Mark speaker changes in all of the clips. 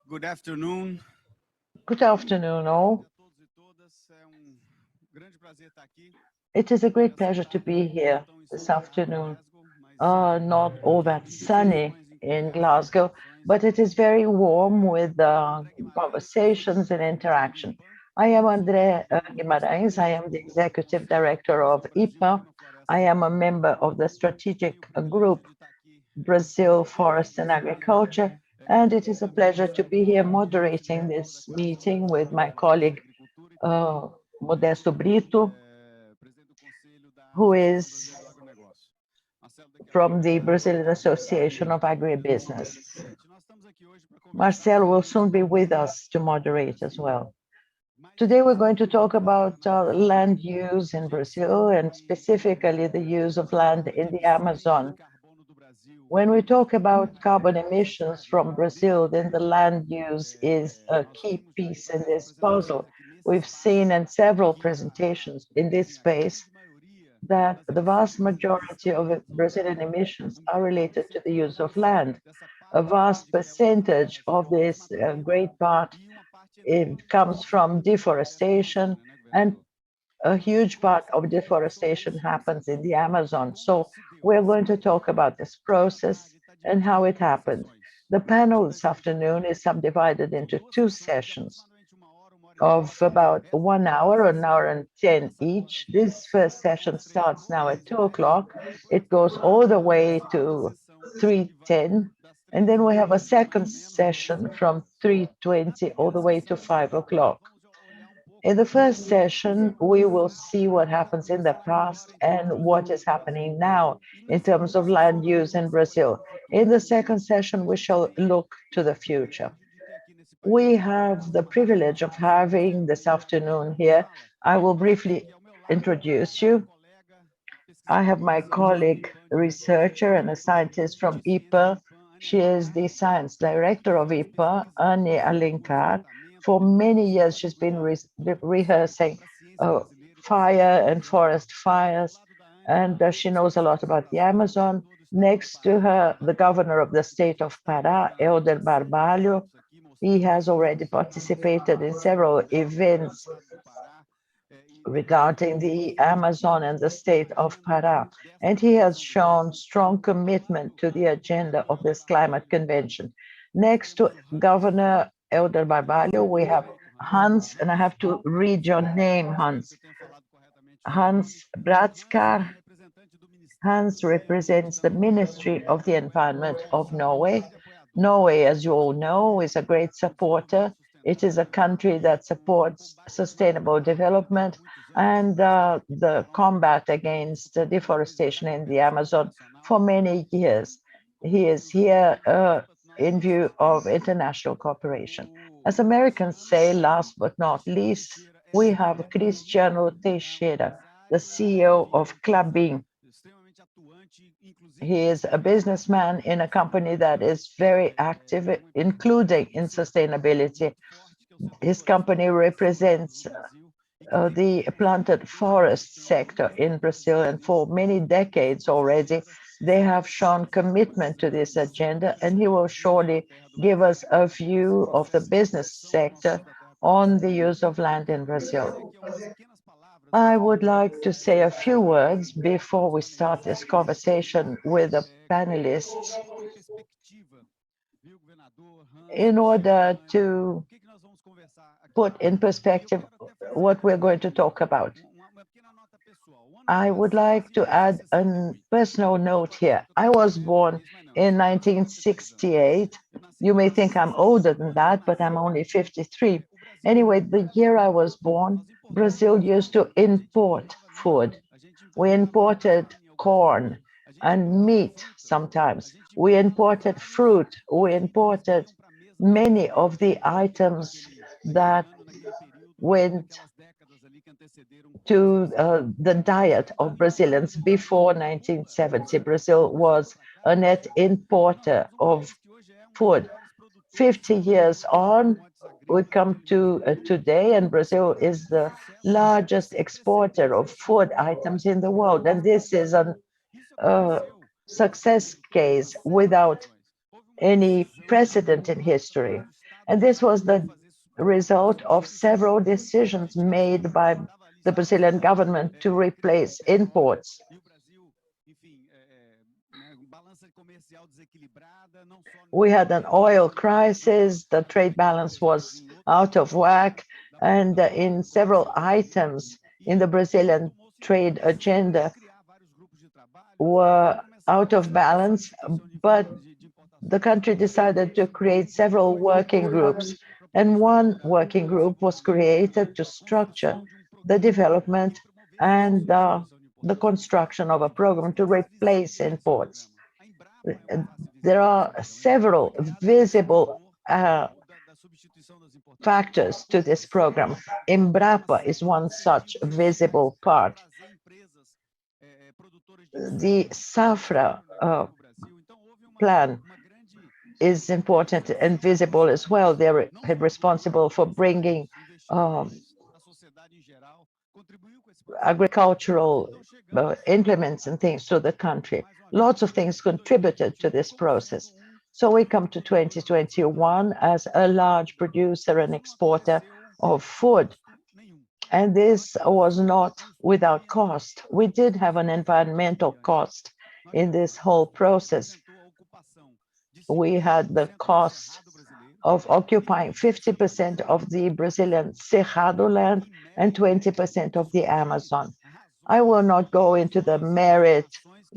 Speaker 1: Good afternoon.
Speaker 2: Good afternoon,
Speaker 1: Bem-vindo
Speaker 2: all.
Speaker 1: a todos e todas. É grande prazer estar aqui
Speaker 2: It is a great
Speaker 1: nessa
Speaker 2: pleasure to
Speaker 1: tarde
Speaker 2: be
Speaker 1: não
Speaker 2: here
Speaker 1: tão
Speaker 2: this
Speaker 1: ensolarada em
Speaker 2: afternoon.
Speaker 1: Glasgow, mas
Speaker 2: Not all that
Speaker 1: com
Speaker 2: sunny
Speaker 1: discussões
Speaker 2: in
Speaker 1: interessantes,
Speaker 2: Glasgow,
Speaker 1: discussões
Speaker 2: but it is very warm with
Speaker 1: André Guimarães,
Speaker 2: conversations and
Speaker 1: vice-presidente do
Speaker 2: interaction.
Speaker 1: IPAN.
Speaker 2: I am
Speaker 1: Sou membro
Speaker 2: André
Speaker 1: do
Speaker 2: Guimarães. I am the
Speaker 1: Conselho
Speaker 2: executive director
Speaker 1: Conselho
Speaker 2: of
Speaker 1: do Brasil
Speaker 2: IPA. I
Speaker 1: Agrofloresta
Speaker 2: am a member of the strategic
Speaker 1: Tenho o privilégio
Speaker 2: group
Speaker 1: de estar aqui
Speaker 2: Brazil
Speaker 1: presidindo
Speaker 2: Forest and
Speaker 1: essa mesa
Speaker 2: Agriculture, and
Speaker 1: com
Speaker 2: it
Speaker 1: meu
Speaker 2: is a
Speaker 1: amigo
Speaker 2: pleasure to be here
Speaker 1: Modesto
Speaker 2: moderating
Speaker 1: Brito, da
Speaker 2: this
Speaker 1: Coalizão
Speaker 2: meeting with
Speaker 1: Nacional
Speaker 2: my
Speaker 1: de Alianças da
Speaker 2: colleague
Speaker 1: Agricultura, e também
Speaker 2: Modesto Brito,
Speaker 1: presidente do Conselho da
Speaker 2: who
Speaker 1: Associação Brasileira
Speaker 2: is
Speaker 1: do Agronegócio. Marcelo, daqui a
Speaker 2: from
Speaker 1: pouco
Speaker 2: the
Speaker 1: vai
Speaker 2: Brazilian Association of
Speaker 1: moderar.
Speaker 2: Agribusiness.
Speaker 1: Gente, nós estamos aqui hoje para conversar
Speaker 2: Marcel will
Speaker 1: sobre
Speaker 2: soon be with us to
Speaker 1: o
Speaker 2: moderate as
Speaker 1: Brasil,
Speaker 2: well.
Speaker 1: mais
Speaker 2: Today we're going to talk
Speaker 1: especificamente
Speaker 2: about
Speaker 1: na Amazônia.
Speaker 2: land use
Speaker 1: A
Speaker 2: in
Speaker 1: gente
Speaker 2: Brazil
Speaker 1: sabe
Speaker 2: and
Speaker 1: que
Speaker 2: specifically the use of
Speaker 1: a
Speaker 2: land
Speaker 1: questão de
Speaker 2: in the
Speaker 1: emissões de
Speaker 2: Amazon.
Speaker 1: carbono do Brasil
Speaker 2: When we talk about
Speaker 1: é
Speaker 2: carbon emissions
Speaker 1: necessária
Speaker 2: from
Speaker 1: dentro
Speaker 2: Brazil, then the
Speaker 1: disso.
Speaker 2: land use is a
Speaker 1: Nós
Speaker 2: key
Speaker 1: vimos
Speaker 2: piece in
Speaker 1: várias
Speaker 2: this
Speaker 1: apresentações
Speaker 2: puzzle.
Speaker 1: aqui nesse
Speaker 2: We've seen
Speaker 1: espaço
Speaker 2: in several
Speaker 1: que
Speaker 2: presentations in this
Speaker 1: enfim, a
Speaker 2: space
Speaker 1: grande maioria
Speaker 2: that
Speaker 1: das
Speaker 2: the vast
Speaker 1: emissões brasileiras
Speaker 2: majority
Speaker 1: estão
Speaker 2: of
Speaker 1: relatas ao
Speaker 2: Brazilian
Speaker 1: solo.
Speaker 2: emissions
Speaker 1: Um
Speaker 2: are
Speaker 1: grande
Speaker 2: related to the use of
Speaker 1: percentual
Speaker 2: land.
Speaker 1: dessa
Speaker 2: A
Speaker 1: parte
Speaker 2: vast
Speaker 1: grande que é o
Speaker 2: percentage of
Speaker 1: o
Speaker 2: this
Speaker 1: desmatamento
Speaker 2: great part
Speaker 1: e uma parte
Speaker 2: it
Speaker 1: enorme
Speaker 2: comes from
Speaker 1: é na
Speaker 2: deforestation,
Speaker 1: Amazônia, né,
Speaker 2: and
Speaker 1: governador?
Speaker 2: a huge
Speaker 1: Vamos
Speaker 2: part
Speaker 1: conversar
Speaker 2: of
Speaker 1: um pouco sobre
Speaker 2: deforestation
Speaker 1: isso, nesse
Speaker 2: happens in the
Speaker 1: sentido,
Speaker 2: Amazon.
Speaker 1: como
Speaker 2: So
Speaker 1: se deu
Speaker 2: we're
Speaker 1: esse
Speaker 2: going to talk
Speaker 1: movimento
Speaker 2: about this process
Speaker 1: está
Speaker 2: and how
Speaker 1: dividido em
Speaker 2: it
Speaker 1: duas
Speaker 2: happened.
Speaker 1: sessões.
Speaker 2: The
Speaker 1: A
Speaker 2: panel
Speaker 1: gente vai
Speaker 2: this afternoon is subdivided
Speaker 1: ter
Speaker 2: into
Speaker 1: duas
Speaker 2: two
Speaker 1: sessões de
Speaker 2: sessions
Speaker 1: aproximadamente uma hora e
Speaker 2: of
Speaker 1: dez.
Speaker 2: about
Speaker 1: Essa
Speaker 2: 1 hour,
Speaker 1: primeira
Speaker 2: an hour
Speaker 1: sessão
Speaker 2: and 10
Speaker 1: começa agora
Speaker 2: each.
Speaker 1: às
Speaker 2: This first session
Speaker 1: às três e
Speaker 2: starts now
Speaker 1: pouco
Speaker 2: at 2 o'clock.
Speaker 1: e depois
Speaker 2: It
Speaker 1: nós
Speaker 2: goes
Speaker 1: vamos ter
Speaker 2: all the
Speaker 1: uma
Speaker 2: way
Speaker 1: segunda
Speaker 2: to
Speaker 1: sessão que vai
Speaker 2: 3:10.
Speaker 1: das
Speaker 2: And
Speaker 1: três
Speaker 2: then
Speaker 1: e
Speaker 2: we have a
Speaker 1: vinte mais
Speaker 2: second
Speaker 1: ou menos até as
Speaker 2: session from
Speaker 1: 5:30. Na
Speaker 2: 3:20 all
Speaker 1: primeira
Speaker 2: the way to
Speaker 1: sessão,
Speaker 2: 5 o'clock.
Speaker 1: nós vamos olhar um pouco
Speaker 2: In the
Speaker 1: para
Speaker 2: first
Speaker 1: o
Speaker 2: session, we will
Speaker 1: passado,
Speaker 2: see what happens in the
Speaker 1: começando
Speaker 2: past
Speaker 1: agora em termos
Speaker 2: and
Speaker 1: de
Speaker 2: what
Speaker 1: agricultura
Speaker 2: is
Speaker 1: no Brasil.
Speaker 2: happening now
Speaker 1: E na
Speaker 2: in terms
Speaker 1: segunda
Speaker 2: of
Speaker 1: sessão
Speaker 2: land
Speaker 1: nós
Speaker 2: use in
Speaker 1: vamos olhar
Speaker 2: Brazil.
Speaker 1: para o
Speaker 2: In
Speaker 1: futuro.
Speaker 2: the second
Speaker 1: A
Speaker 2: session, we
Speaker 1: gente
Speaker 2: shall
Speaker 1: tem
Speaker 2: look to the
Speaker 1: o
Speaker 2: future.
Speaker 1: privilégio de ter aqui nesse
Speaker 2: We
Speaker 1: painel
Speaker 2: have the
Speaker 1: uma grande
Speaker 2: privilege of
Speaker 1: especialista
Speaker 2: having this afternoon
Speaker 1: na
Speaker 2: here.
Speaker 1: sala,
Speaker 2: I will briefly
Speaker 1: que ao meu lado
Speaker 2: introduce
Speaker 1: a minha
Speaker 2: you.
Speaker 1: colega
Speaker 2: I have
Speaker 1: pesquisadora
Speaker 2: my
Speaker 1: e cientista do
Speaker 2: colleague,
Speaker 1: IPAM, diretora
Speaker 2: researcher, and a
Speaker 1: do
Speaker 2: scientist
Speaker 1: Núcleo
Speaker 2: from
Speaker 1: de Ciências do
Speaker 2: IPA.
Speaker 1: IPAM, Anne
Speaker 2: She is
Speaker 1: Alencar,
Speaker 2: the science
Speaker 1: que
Speaker 2: director of
Speaker 1: faz
Speaker 2: IPA,
Speaker 1: pesquisa
Speaker 2: Anne
Speaker 1: no
Speaker 2: Alencar.
Speaker 1: desmatamento,
Speaker 2: For many
Speaker 1: recursos
Speaker 2: years, she's
Speaker 1: hídricos,
Speaker 2: been
Speaker 1: contribuição
Speaker 2: rehearsing
Speaker 1: para a ciência
Speaker 2: uh,
Speaker 1: brasileira e para a ciência
Speaker 2: fire and
Speaker 1: mundial.
Speaker 2: forest
Speaker 1: Ao
Speaker 2: fires,
Speaker 1: lado da Anne,
Speaker 2: and she
Speaker 1: o
Speaker 2: knows a lot
Speaker 1: especialista
Speaker 2: about the
Speaker 1: das flores,
Speaker 2: Amazon.
Speaker 1: governador do estado do
Speaker 2: Next to
Speaker 1: Pará,
Speaker 2: her, the governor of the state
Speaker 1: que
Speaker 2: of
Speaker 1: está aqui
Speaker 2: Pará,
Speaker 1: já
Speaker 2: Elder
Speaker 1: uma série de
Speaker 2: Barbalho.
Speaker 1: eventos aqui,
Speaker 2: He
Speaker 1: mostrando
Speaker 2: has already participated in several
Speaker 1: o
Speaker 2: events
Speaker 1: estado do Pará e
Speaker 2: regarding
Speaker 1: demonstrando
Speaker 2: the
Speaker 1: a
Speaker 2: Amazon and the state of
Speaker 1: agenda
Speaker 2: Pará.
Speaker 1: dessa
Speaker 2: And he has
Speaker 1: convenção.
Speaker 2: shown strong
Speaker 1: Ao
Speaker 2: commitment
Speaker 1: lado
Speaker 2: to the agenda
Speaker 1: do
Speaker 2: of
Speaker 1: Elder
Speaker 2: this climate
Speaker 1: Barbalho,
Speaker 2: convention.
Speaker 1: nós
Speaker 2: Next to
Speaker 1: temos o Hans,
Speaker 2: Governor Elder
Speaker 1: que deve
Speaker 2: Barbalho,
Speaker 1: ser
Speaker 2: we have
Speaker 1: correto, Hans.
Speaker 2: Hans, and I
Speaker 1: Hans
Speaker 2: have to read your name,
Speaker 1: espero que
Speaker 2: Hans.
Speaker 1: eu tenha falado corretamente o seu nome.
Speaker 2: Hans
Speaker 1: O Hans é
Speaker 2: Bratskar.
Speaker 1: representante do Ministério do
Speaker 2: Hans
Speaker 1: Meio Ambiente
Speaker 2: represents
Speaker 1: da
Speaker 2: the
Speaker 1: Noruega,
Speaker 2: Ministry of the
Speaker 1: apoiador
Speaker 2: Environment of
Speaker 1: nosso,
Speaker 2: Norway.
Speaker 1: grande apoiador
Speaker 2: Norway, as you all
Speaker 1: do
Speaker 2: know, is a great
Speaker 1: desenvolvimento
Speaker 2: supporter. It is a
Speaker 1: sustentável
Speaker 2: country
Speaker 1: e
Speaker 2: that
Speaker 1: do
Speaker 2: supports
Speaker 1: combate ao
Speaker 2: sustainable
Speaker 1: desmatamento na Amazônia há
Speaker 2: development
Speaker 1: muitos anos.
Speaker 2: and
Speaker 1: Esteve aqui em
Speaker 2: the
Speaker 1: Portugal
Speaker 2: combat
Speaker 1: como
Speaker 2: against
Speaker 1: supervisor
Speaker 2: deforestation
Speaker 1: da
Speaker 2: in the
Speaker 1: cooperação
Speaker 2: Amazon
Speaker 1: internacional
Speaker 2: for many
Speaker 1: e
Speaker 2: years.
Speaker 1: como
Speaker 2: He is
Speaker 1: instrumento
Speaker 2: here in view
Speaker 1: nacional.
Speaker 2: of international cooperation. As
Speaker 1: O
Speaker 2: Americans say,
Speaker 1: Cristiano
Speaker 2: last but not least,
Speaker 1: Teixeira
Speaker 2: we
Speaker 1: é
Speaker 2: have Cristiano
Speaker 1: um
Speaker 2: Teixeira, the
Speaker 1: empresário
Speaker 2: CEO
Speaker 1: e
Speaker 2: of
Speaker 1: empresário
Speaker 2: Klabin.
Speaker 1: extremamente atuante, inclusive
Speaker 2: He
Speaker 1: na
Speaker 2: is a
Speaker 1: sustentabilidade.
Speaker 2: businessman in a company that is very active,
Speaker 1: É uma empresa que tem
Speaker 2: including in
Speaker 1: um setor
Speaker 2: sustainability.
Speaker 1: muito forte, que é o setor
Speaker 2: His
Speaker 1: florestal
Speaker 2: company
Speaker 1: no
Speaker 2: represents
Speaker 1: Brasil, e que vem
Speaker 2: the
Speaker 1: crescendo
Speaker 2: planted
Speaker 1: desde muito
Speaker 2: forest
Speaker 1: tempo
Speaker 2: sector in Brazil, and for many
Speaker 1: e que
Speaker 2: decades
Speaker 1: com
Speaker 2: already,
Speaker 1: certeza
Speaker 2: they have
Speaker 1: será
Speaker 2: shown commitment to this agenda, and he will
Speaker 1: visível na
Speaker 2: surely
Speaker 1: terra do
Speaker 2: give us
Speaker 1: Brasil
Speaker 2: a
Speaker 1: esse
Speaker 2: view of the
Speaker 1: processo de
Speaker 2: business
Speaker 1: redução do nosso
Speaker 2: sector
Speaker 1: uso da terra para
Speaker 2: on
Speaker 1: construção.
Speaker 2: the use of land in
Speaker 1: Eu queria trazer
Speaker 2: Brazil.
Speaker 1: aqui algumas pequenas palavras
Speaker 2: I
Speaker 1: antes de
Speaker 2: would like to
Speaker 1: começar
Speaker 2: say a few words before we
Speaker 1: essa
Speaker 2: start
Speaker 1: mesa,
Speaker 2: this conversation with the
Speaker 1: colocar
Speaker 2: panelists
Speaker 1: um pouco em perspectiva, viu, governador, Hans,
Speaker 2: in
Speaker 1: Cristiano,
Speaker 2: order
Speaker 1: Anne,
Speaker 2: to
Speaker 1: o que nós vamos conversar aqui.
Speaker 2: put in
Speaker 1: E eu
Speaker 2: perspective
Speaker 1: quero até fazer
Speaker 2: what we're going to talk about.
Speaker 1: uma pequena nota pessoal. O ano de
Speaker 2: I would like to add a
Speaker 1: 1968,
Speaker 2: personal
Speaker 1: não
Speaker 2: note
Speaker 1: pareça
Speaker 2: here.
Speaker 1: que eu
Speaker 2: I
Speaker 1: estou muito
Speaker 2: was
Speaker 1: velho para
Speaker 2: born
Speaker 1: isso, mas não, eu
Speaker 2: in
Speaker 1: só tenho 53 anos.
Speaker 2: 1968.
Speaker 1: Eu nasci em
Speaker 2: You may think I'm
Speaker 1: 1968.
Speaker 2: older
Speaker 1: No
Speaker 2: than
Speaker 1: ano que eu
Speaker 2: that, but I'm
Speaker 1: nasci,
Speaker 2: only 53.
Speaker 1: o Brasil
Speaker 2: Anyway, the
Speaker 1: era
Speaker 2: year I
Speaker 1: produtor.
Speaker 2: was born,
Speaker 1: Nós
Speaker 2: Brazil
Speaker 1: importávamos
Speaker 2: used
Speaker 1: muito.
Speaker 2: to
Speaker 1: A gente
Speaker 2: import
Speaker 1: importava milho,
Speaker 2: food.
Speaker 1: a gente
Speaker 2: We
Speaker 1: importava
Speaker 2: imported
Speaker 1: carne ao Brasil,
Speaker 2: corn
Speaker 1: a gente
Speaker 2: and
Speaker 1: importava
Speaker 2: meat
Speaker 1: fruta, a
Speaker 2: sometimes.
Speaker 1: gente
Speaker 2: We
Speaker 1: importava
Speaker 2: imported
Speaker 1: vários
Speaker 2: fruit. We
Speaker 1: itens que
Speaker 2: imported
Speaker 1: iam para a mesa do
Speaker 2: many of
Speaker 1: presidente
Speaker 2: the items
Speaker 1: naquele
Speaker 2: that
Speaker 1: ano, naquele período,
Speaker 2: went
Speaker 1: naquelas décadas ali que antecederam
Speaker 2: to
Speaker 1: 68.
Speaker 2: the diet
Speaker 1: Então,
Speaker 2: of
Speaker 1: de
Speaker 2: Brazilians
Speaker 1: 1968
Speaker 2: before
Speaker 1: para Lula,
Speaker 2: 1970.
Speaker 1: de
Speaker 2: Brazil
Speaker 1: 50
Speaker 2: was
Speaker 1: para
Speaker 2: a
Speaker 1: cá,
Speaker 2: net
Speaker 1: nós
Speaker 2: importer
Speaker 1: somos um
Speaker 2: of
Speaker 1: país que hoje é um dos
Speaker 2: food.
Speaker 1: maiores produtores
Speaker 2: 50 years
Speaker 1: de
Speaker 2: on,
Speaker 1: commodities
Speaker 2: we
Speaker 1: agrícolas e de
Speaker 2: come
Speaker 1: alimentos
Speaker 2: to
Speaker 1: no mundo,
Speaker 2: today, and
Speaker 1: e
Speaker 2: Brazil
Speaker 1: com
Speaker 2: is
Speaker 1: muito
Speaker 2: the
Speaker 1: sucesso
Speaker 2: largest
Speaker 1: sem
Speaker 2: exporter
Speaker 1: precedentes
Speaker 2: of
Speaker 1: nesse
Speaker 2: food
Speaker 1: sentido,
Speaker 2: items in the
Speaker 1: sem
Speaker 2: world. And this is
Speaker 1: precedentes.
Speaker 2: a
Speaker 1: Isso
Speaker 2: uh,
Speaker 1: aconteceu
Speaker 2: success
Speaker 1: por uma
Speaker 2: case
Speaker 1: série de
Speaker 2: without
Speaker 1: razões. Houve uma
Speaker 2: any
Speaker 1: decisão
Speaker 2: precedent in
Speaker 1: tomada
Speaker 2: history.
Speaker 1: do Estado
Speaker 2: And this was the result of several decisions made by the Brazilian government to replace imports. We had an oil crisis, the trade balance was out of whack, and in several items in the Brazilian trade agenda were out of balance, but the country decided to create several working groups, and one working group was created to structure the development and the construction of a program to replace imports. There are several visible factors to this program. Embrapa is one such visible part. The Safra plan is important and visible as well. They're responsible for bringing agricultural implements and things to the country. Lots of things contributed to this process. So we come to 2021 as a large producer and exporter of food. And this was not without cost. We did have an environmental cost in this whole process. We had the cost of occupying 50% of the Brazilian Cerrado land and 20% of the Amazon. I will not go into the merit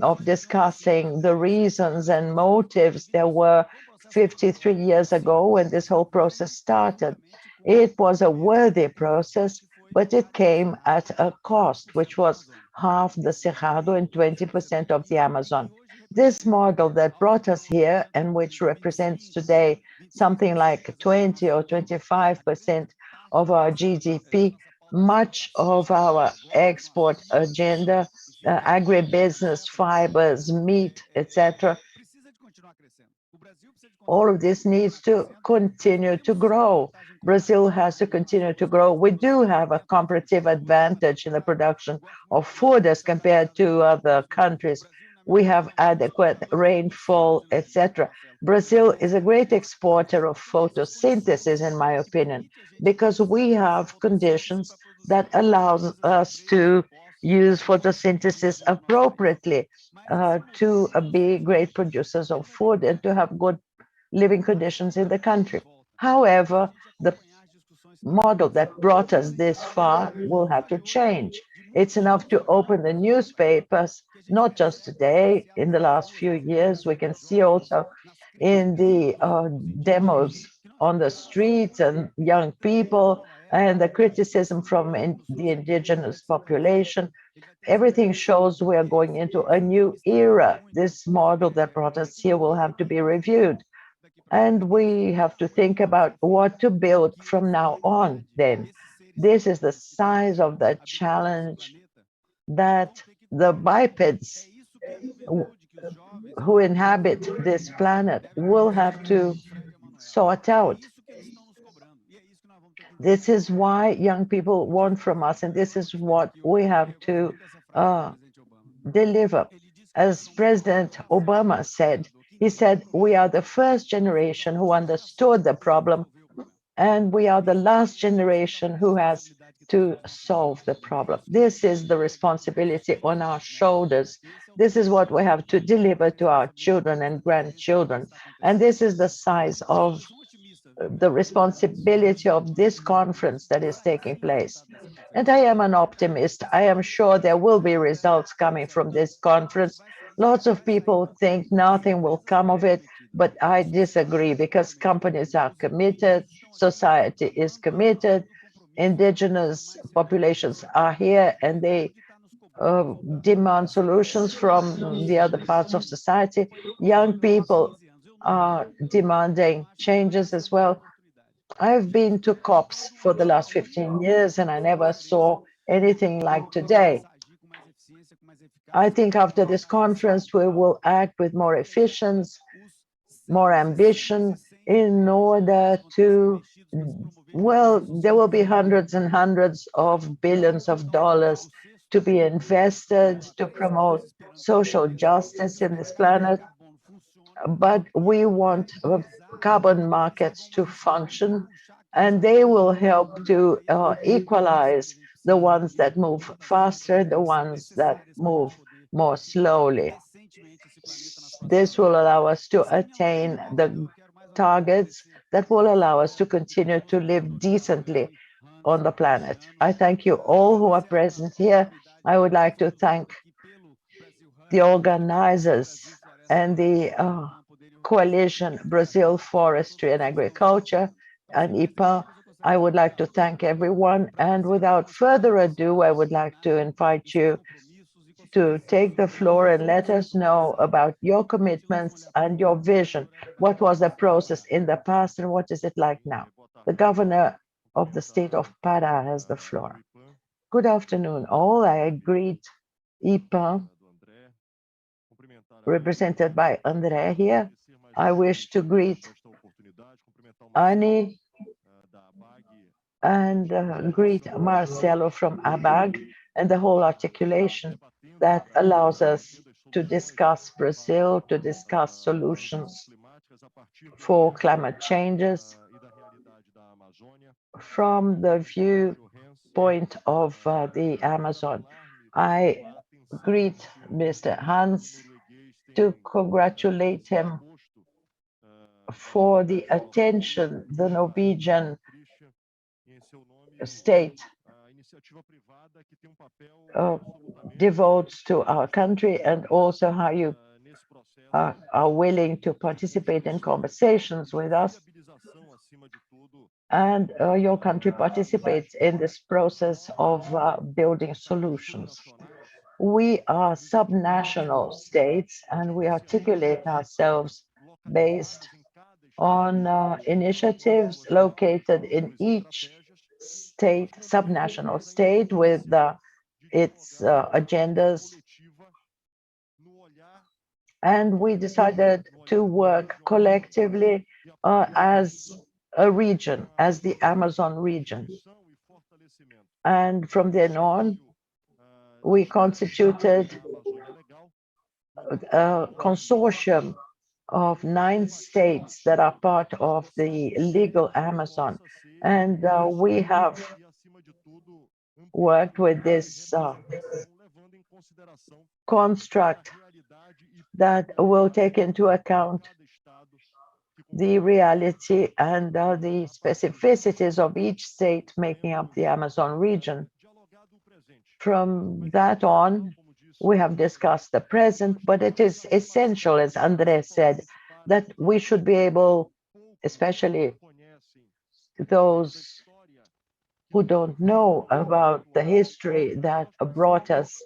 Speaker 2: of discussing the reasons and motives there were 53 years ago when this whole process started. It was a worthy process, but it came at a cost, which was half the Cerrado and 20% of the Amazon. This model that brought us here and which represents today something like 20 or 25% of our GDP, much of our export agenda, agribusiness, fibers, meat, etc. All of this needs to continue to grow. Brazil has to continue to grow. We do have a comparative advantage in the production of food as compared to other countries. We have adequate rainfall, etc. Brazil is a great exporter of photosynthesis, in my opinion, because we have conditions that allows us to use photosynthesis appropriately to be great producers of food and to have good living conditions in the country. However, the model that brought us this far will have to change. It's enough to open the newspapers, not just today, in the last few years. We can see also in the demos on the streets and young people and the criticism from the indigenous population. Everything shows we are going into a new era. This model that brought us here will have to be reviewed. And we have to think about what to build from now on then. This is the size of the challenge that the bipeds who inhabit this planet will have to sort out. This is why young people want from us, and this is what we have to deliver. As President Obama said, he said, we are the first generation who understood the problem, and we are the last generation who has to solve the problem. This is the responsibility on our shoulders. This is what we have to deliver to our children and grandchildren. And this is the size of the responsibility of this conference that is taking place. And I am an optimist. I am sure there will be results coming from this conference. Lots of people think nothing will come of it, but I disagree because companies are committed, society is committed, indigenous populations are here and they demand solutions from the other parts of society. Young people are demanding changes as well. I've been to COPs for the last 15 years and I never saw anything like today. I think after this conference, we will act with more efficiency, more ambition in order to, well, there will be hundreds and hundreds of billions of dollars to be invested to promote social justice in this planet. but we want carbon markets to function, and they will help to equalize the ones that move faster, the ones that move more slowly. This will allow us to attain the targets that will allow us to continue to live decently on the planet. I thank you all who are present here. I would like to thank the organizers and the coalition Brazil Forestry and Agriculture and IPA. I would like to thank everyone. And without further ado, I would like to invite you to take the floor and let us know about your commitments and your vision. What was the process in the past and what is it like now? The governor of the state of Pará has the floor. Good afternoon, all. I greet IPA, represented by André here. I wish to greet Annie and greet Marcelo from ABAG and the whole articulation that allows us to discuss Brazil, to discuss solutions for climate changes from the viewpoint of the Amazon. I greet Mr. Hans to congratulate him for the attention the Norwegian state devotes to our country, and also how you are willing to participate in conversations with us. And your country participates in this process of building solutions. We are subnational states, and we articulate ourselves based on initiatives located in each state, subnational state, with its agendas. And we decided to work collectively as a region, as the Amazon region. And from then on, we constituted a consortium of 9 states that are part of the legal Amazon. And we have worked with this construct that will take into account the reality and the specificities of each state making up the Amazon region. From that on, we have discussed the present, but it is essential, as André said, that we should be able, especially those who don't know about the history that brought us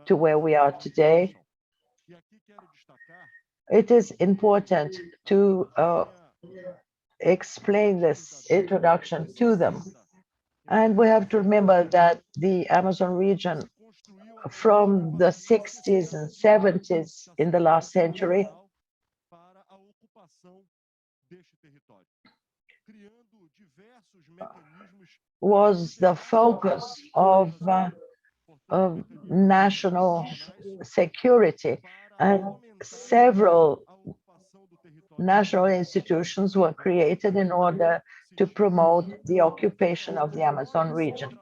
Speaker 2: to where we are today, it is important to explain this introduction to them. And we have to remember that the Amazon region from the 60s and 70s in the last century was the focus of national security, and several national institutions were created in order to promote the occupation of the Amazon region.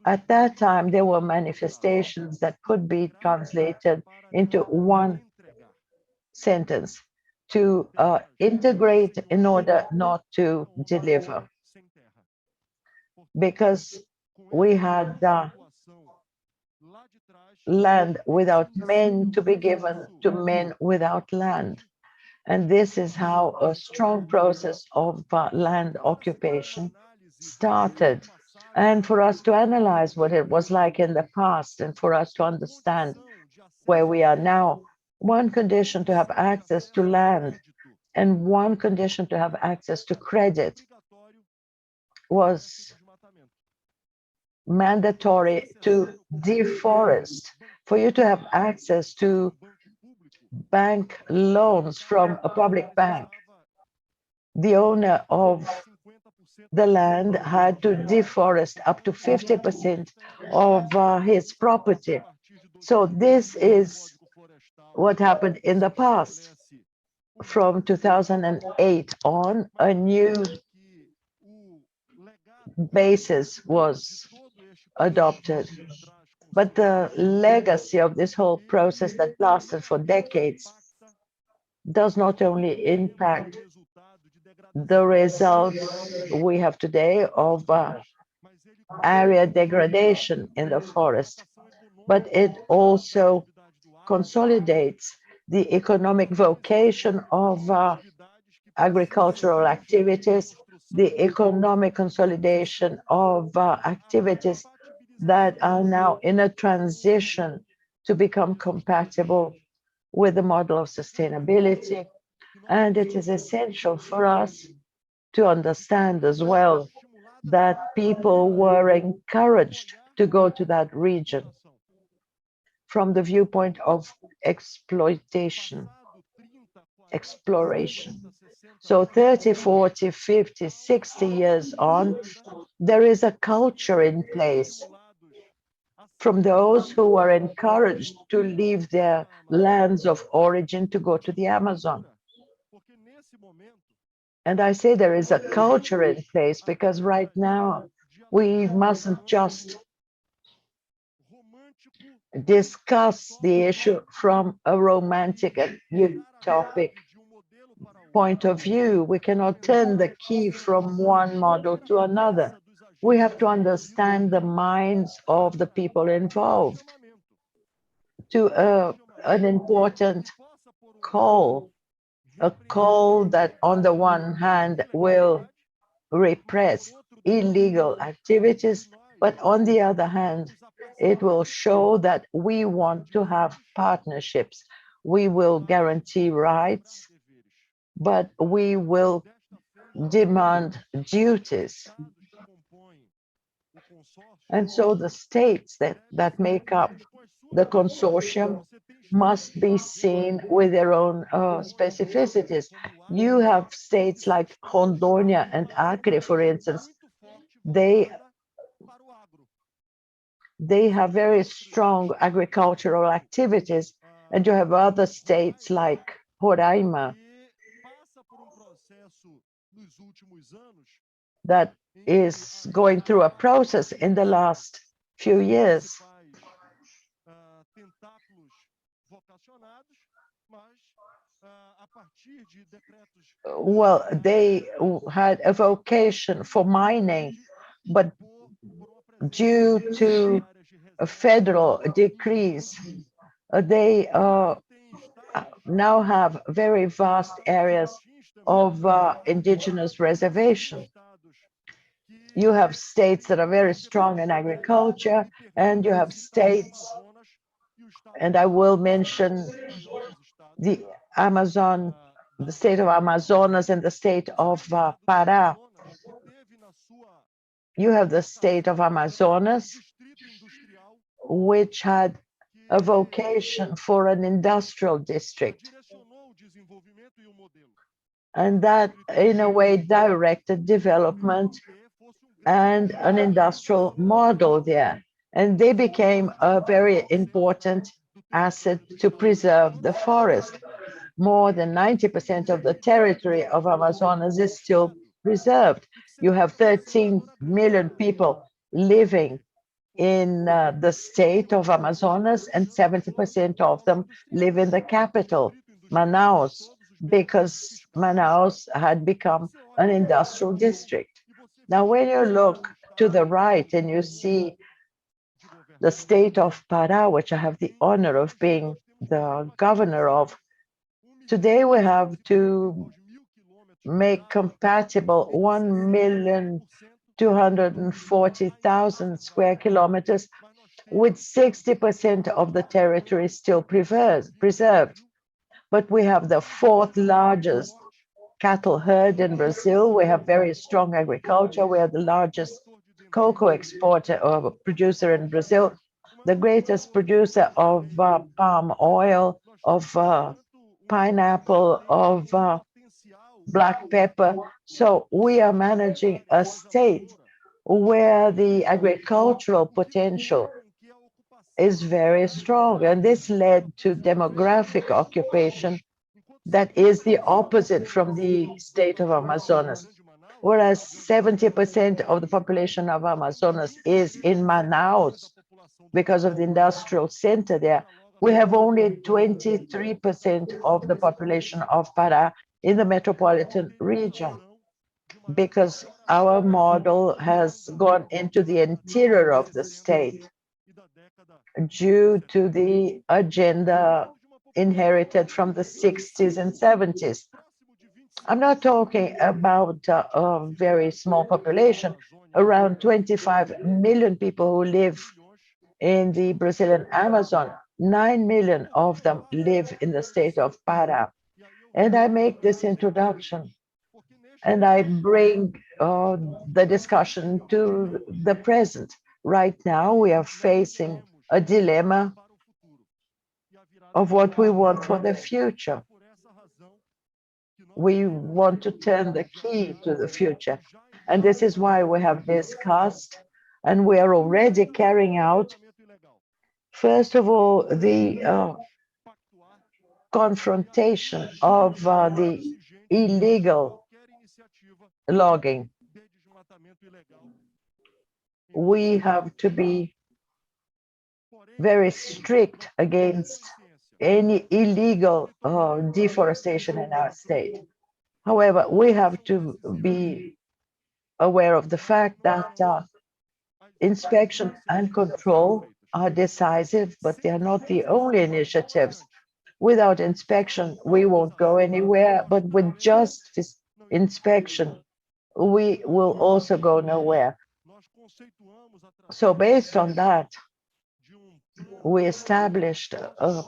Speaker 2: At that time, there were manifestations that could be translated into one sentence: to integrate in order not to deliver. Because we had land without men to be given to men without land. And this is how a strong process of land occupation started. And for us to analyze what it was like in the past, and for us to understand where we are now, one condition to have access to land and one condition to have access to credit was mandatory to deforest. For you to have access to bank loans from a public bank, the owner of the land had to deforest up to 50% of his property. So this is what happened in the past. from 2008 on, a new basis was adopted. But the legacy of this whole process that lasted for decades does not only impact the results we have today of area degradation in the forest, but it also consolidates the economic vocation of agricultural activities, the economic consolidation of activities that are now in a transition to become compatible with the model of sustainability. And it is essential for us to understand as well that people were encouraged to go to that region from the viewpoint of exploitation, exploration. So 30, 40, 50, 60 years on, there is a culture in place from those who were encouraged to leave their lands of origin to go to the Amazon. And I say there is a culture in place because right now we mustn't just discuss the issue from a romantic and utopic point of view. We cannot turn the key from one model to another. We have to understand the minds of the people involved to an important call, a call that on the one hand will repress illegal activities, but on the other hand, it will show that we want to have partnerships. We will guarantee rights, but we will demand duties. And so the states that make up the consortium must be seen with their own specificities. You have states like Rondônia and Acre, for instance, they they have very strong agricultural activities, and you have other states like Roraima that is going through a process in the last few years. Well, they had a vocation for mining, but due to federal decrees, they now have very vast areas of indigenous reservation. You have states that are very strong in agriculture, and you have states, and I will mention the Amazon, the state of Amazonas and the state of Pará. You have the state of Amazonas, which had a vocation for an industrial district. And that, in a way, directed development and an industrial model there. And they became a very important asset to preserve the forest. More than 90% of the territory of Amazonas is still preserved. You have 13 million people living in the state of Amazonas, and 70% of them live in the capital, Manaus, because Manaus had become an industrial district. Now, when you look to the right and you see the state of Pará, which I have the honor of being the governor of, today we have to make compatible 1,240,000 square kilometers with 60% of the territory still preserved. But we have the fourth largest cattle herd in Brazil. We have very strong agriculture. We are the largest cocoa exporter or producer in Brazil, the greatest producer of palm oil, of pineapple, of black pepper. So we are managing a state where the agricultural potential is very strong. And this led to demographic occupation that is the opposite from the state of Amazonas. Whereas 70% of the population of Amazonas is in Manaus because of the industrial center there, we have only 23% of the population of Pará in the metropolitan region because our model has gone into the interior of the state due to the agenda inherited from the 60s and 70s. I'm not talking about a very small population, around 25 million people who live in the Brazilian Amazon. 9 million of them live in the state of Pará. And I make this introduction and I bring the discussion to the present. Right now, we are facing a dilemma of what we want for the future. We want to turn the key to the future. And this is why we have discussed and we are already carrying out, first of all, the confrontation of the illegal logging. We have to be very strict against any illegal deforestation in our state. However, we have to be aware of the fact that inspection and control are decisive, but they are not the only initiatives. Without inspection, we won't go anywhere, but with just this inspection, we will also go nowhere. So based on that, we established a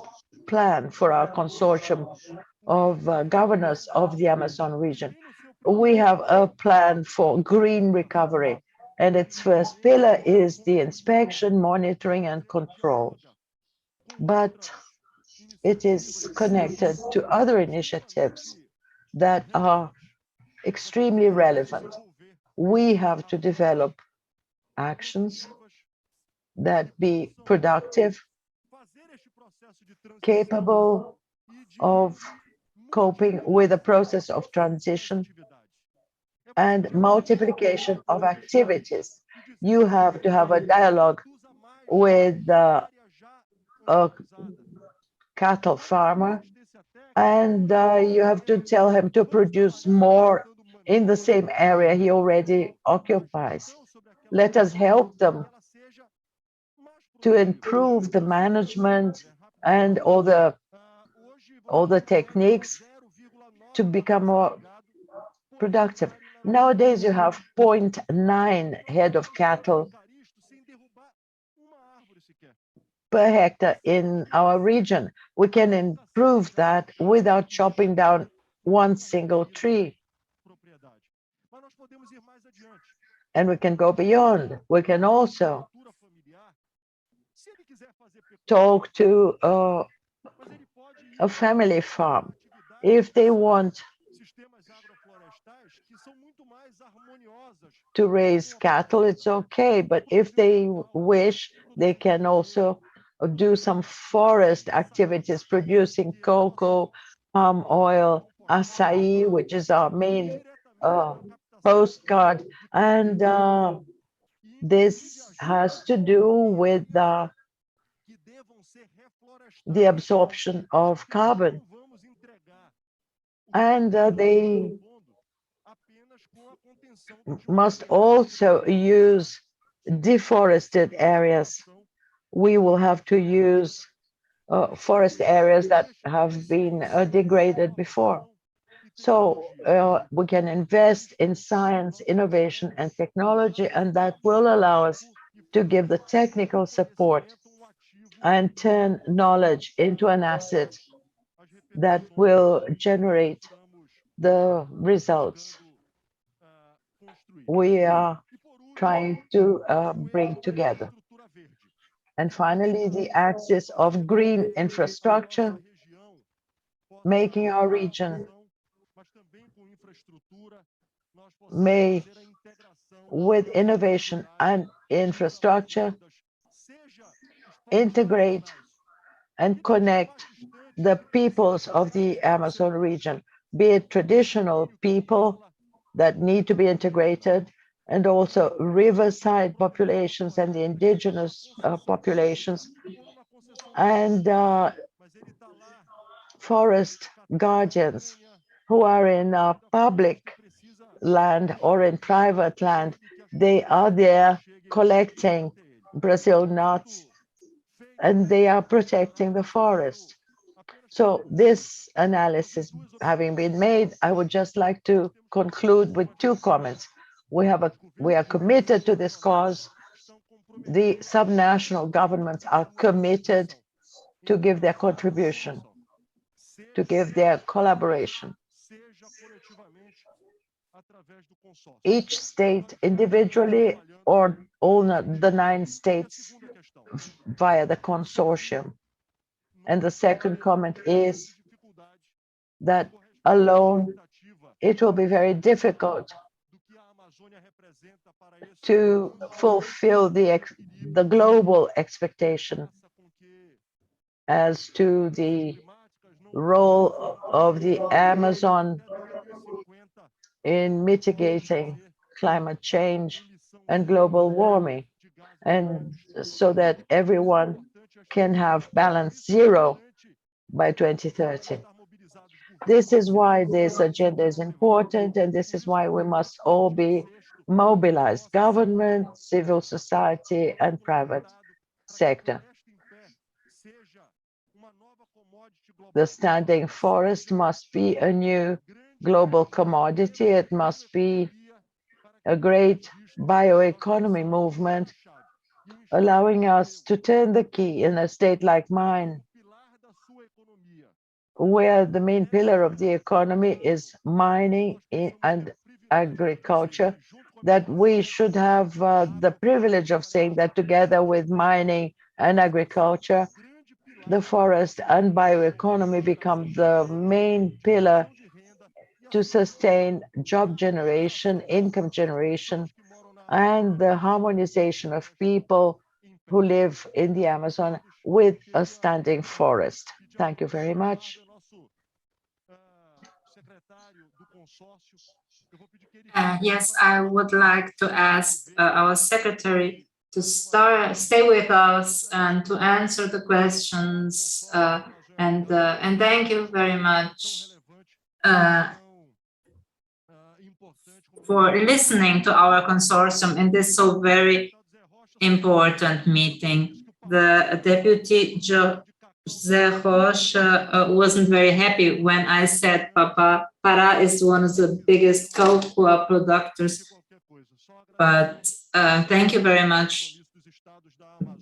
Speaker 2: plan for our consortium of governors of the Amazon region. We have a plan for green recovery, and its first pillar is the inspection, monitoring, and control. But it is connected to other initiatives that are extremely relevant. We have to develop actions that be productive, capable of coping with the process of transition and multiplication of activities. You have to have a dialogue with a cattle farmer, and you have to tell him to produce more in the same area he already occupies. Let us help them to improve the management and all the techniques to become more productive. Nowadays, you have 0.9 head of cattle per hectare in our region. We can improve that without chopping down one single tree. And we can go beyond. We can also talk to a family farm. If they want to raise cattle, it's okay. But if they wish, they can also do some forest activities, producing cocoa, palm oil, acai, which is our main postcard. And this has to do with the absorption of carbon. And they must also use deforested areas. We will have to use forest areas that have been degraded before. So we can invest in science, innovation, and technology, and that will allow us to give the technical support and turn knowledge into an asset that will generate the results we are trying to bring together. And finally, the axis of green infrastructure, making our region may, with innovation and infrastructure, integrate and connect the peoples of the Amazon region, be it traditional people that need to be integrated, and also riverside populations and the indigenous populations, and forest guardians who are in public land or in private land. They are there collecting Brazil nuts and they are protecting the forest. So this analysis having been made, I would just like to conclude with two comments. We are committed to this cause. The subnational governments are committed to give their contribution, to give their collaboration. Each state individually or all the 9 states via the consortium. And the second comment is that alone it will be very difficult to fulfill the global expectation as to the role of the Amazon in mitigating climate change and global warming, and so that everyone can have balance zero by 2030. This is why this agenda is important, and this is why we must all be mobilized, government, civil society, and private sector. The standing forest must be a new global commodity. It must be a great bioeconomy movement, allowing us to turn the key in a state like mine, where the main pillar of the economy is mining and agriculture, that we should have the privilege of saying that together with mining and agriculture, the forest and bioeconomy become the main pillar to sustain job generation, income generation, and the harmonization of people who live in the Amazon with a standing forest. Thank you very much.
Speaker 3: Yes, I would like to ask our secretary to stay with us and to answer the questions. And thank you very much for listening to our consortium in this so very important meeting. The deputy José Rocha wasn't very happy when I said Pará is one of the biggest cocoa producers. But thank you very much.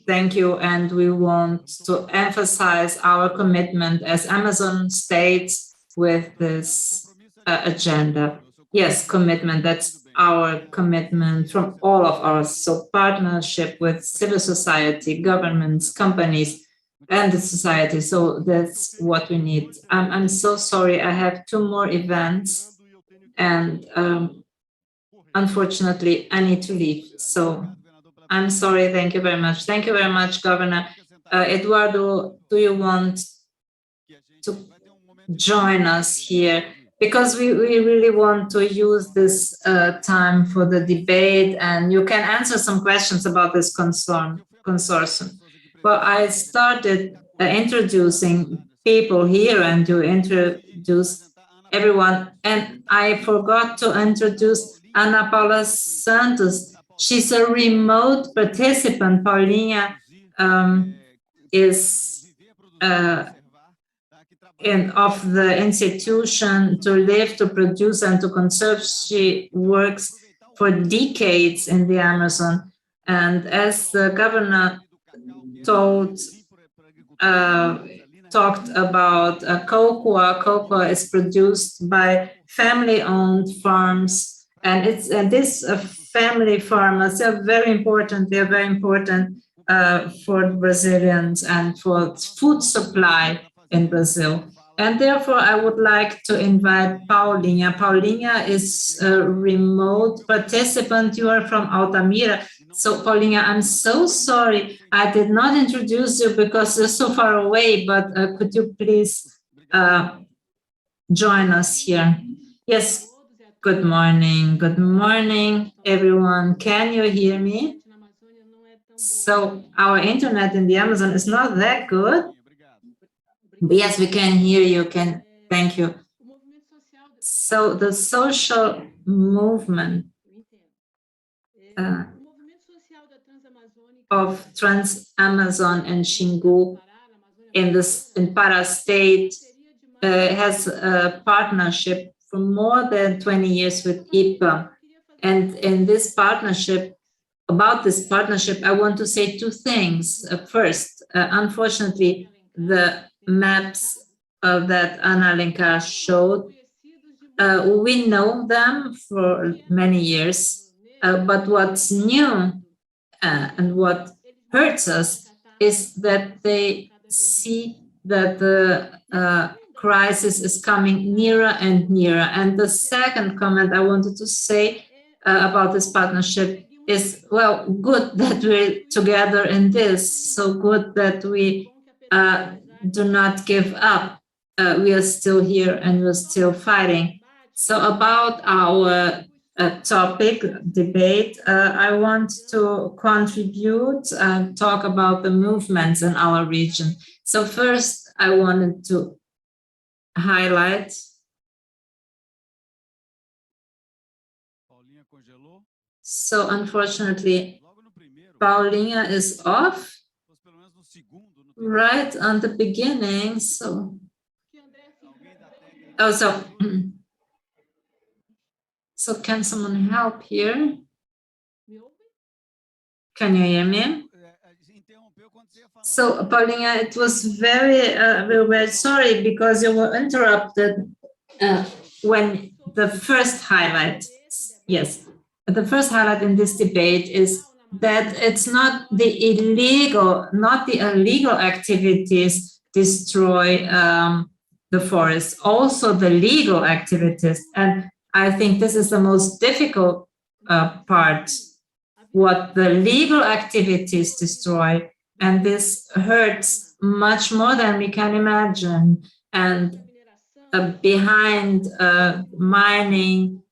Speaker 3: Thank you. And we want to emphasize our commitment as Amazon states with this agenda. Yes, commitment. That's our commitment from all of us. So partnership with civil society, governments, companies, and the society. So that's what we need. I'm so sorry. I have 2 more events, and unfortunately, I need to leave. So I'm sorry. Thank you very much. Thank you very much, Governor. Eduardo, do you want to join us here? Because we really want to use this time for the debate, and you can answer some questions about this consortium. Well, I started introducing people here, and you introduce everyone, and I forgot to introduce Ana Paula Santos. She's a remote participant. Paulinha is of the institution to live, to produce, and to conserve. She works for decades in the Amazon. And as the governor talked about cocoa is produced by family-owned farms, and this family farmers are very important. They are very important for Brazilians and for food supply in Brazil. And therefore, I would like to invite Paulinha. Paulinha is a remote participant. You are from Altamira. So, Paulina, I'm so sorry. I did not introduce you because you're so far away, but could you please join us here? Yes. Good morning. Good morning, everyone. Can you hear me? So, our internet in the Amazon is not that good. Yes, we can hear you. Thank you. So, the social movement of Trans-Amazon and Xingu in Para state has a partnership for more than 20 years with IPA. And in this partnership, about this partnership, I want to say two things. First, unfortunately, the maps that Ana Alencar showed, we know them for many years, but what's new and what hurts us is that they see that the crisis is coming nearer and nearer. And the second comment I wanted to say about this partnership is, well, good that we're together in this, so good that we do not give up. We are still here and we're still fighting. So about our topic, debate, I want to contribute and talk about the movements in our region. So first, I wanted to highlight. So unfortunately, Paulinha is off right on the beginning. So, so can someone help here? Can you hear me? So, Paulinha, it was very sorry because you were interrupted when the first highlight, yes, the first highlight in this debate is that it's not the illegal activities destroy the forest, also the legal activities. And I think this is the most difficult part, what the legal activities destroy. And this hurts much more than we can imagine. And behind mining,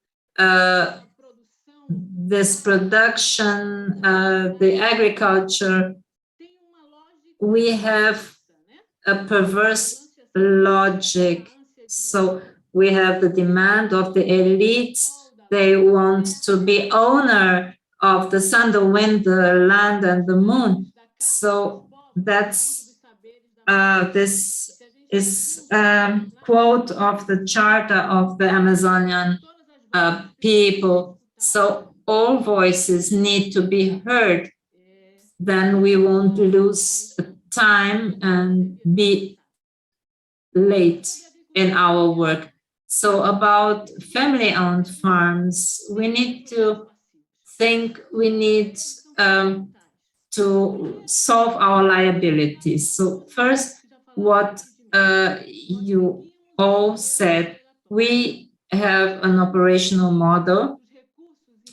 Speaker 3: this production, the agriculture, we have a perverse logic. So we have the demand of the elites. They want to be owner of the sun, the wind, the land, and the moon. So that's this is quote of the charter of the Amazonian people. So all voices need to be heard. Then we won't lose time and be late in our work. So about family-owned farms, we need to think we need to solve our liabilities. So first, what you all said, we have an operational model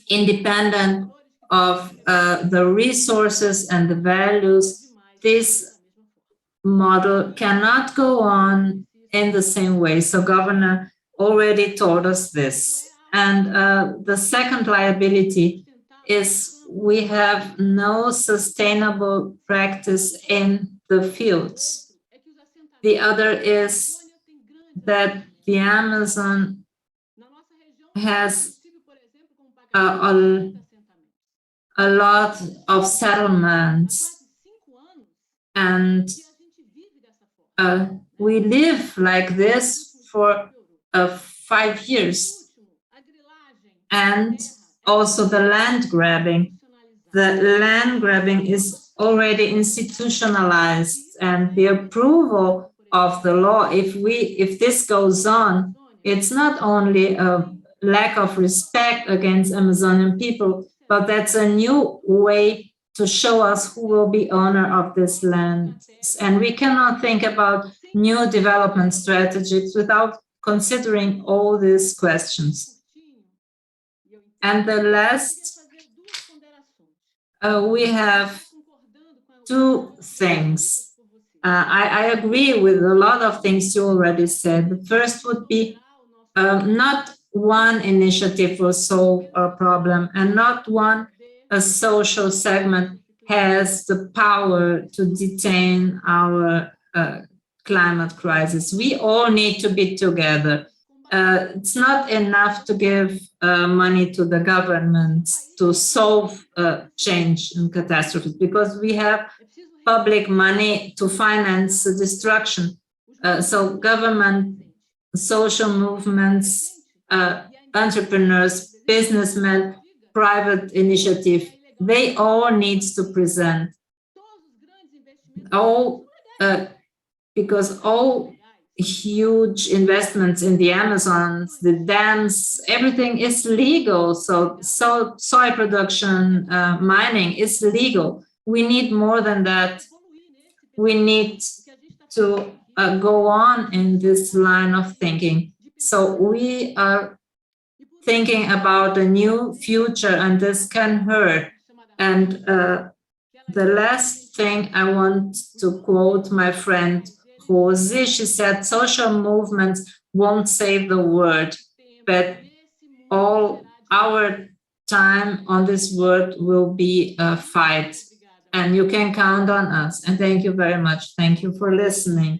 Speaker 3: independent of the resources and the values. This model cannot go on in the same way. So Governor already told us this. And the second liability is we have no sustainable practice in the fields. The other is that the Amazon has a lot of settlements, and we live like this for 5 years. And also the land grabbing. The land grabbing is already institutionalized, and the approval of the law, if this goes on, it's not only a lack of respect against Amazonian people, but that's a new way to show us who will be owner of this land. And we cannot think about new development strategies without considering all these questions. And the last we have two things. I agree with a lot of things you already said. The first would be not one initiative will solve our problem, and not one a social segment has the power to detain our climate crisis. We all need to be together. It's not enough to give money to the governments to solve change and catastrophes, because we have public money to finance the destruction. So government, social movements, entrepreneurs, businessmen, private initiative, they all need to present all because all huge investments in the Amazons, the dams, everything is legal. So soy production, mining is legal. We need more than that. We need to go on in this line of thinking. So we are thinking about a new future, and this can hurt. And the last thing I want to quote my friend Rosie. She said, social movements won't save the world, but all our time on this world will be a fight. And you can count on us. And thank you very much. Thank you for listening.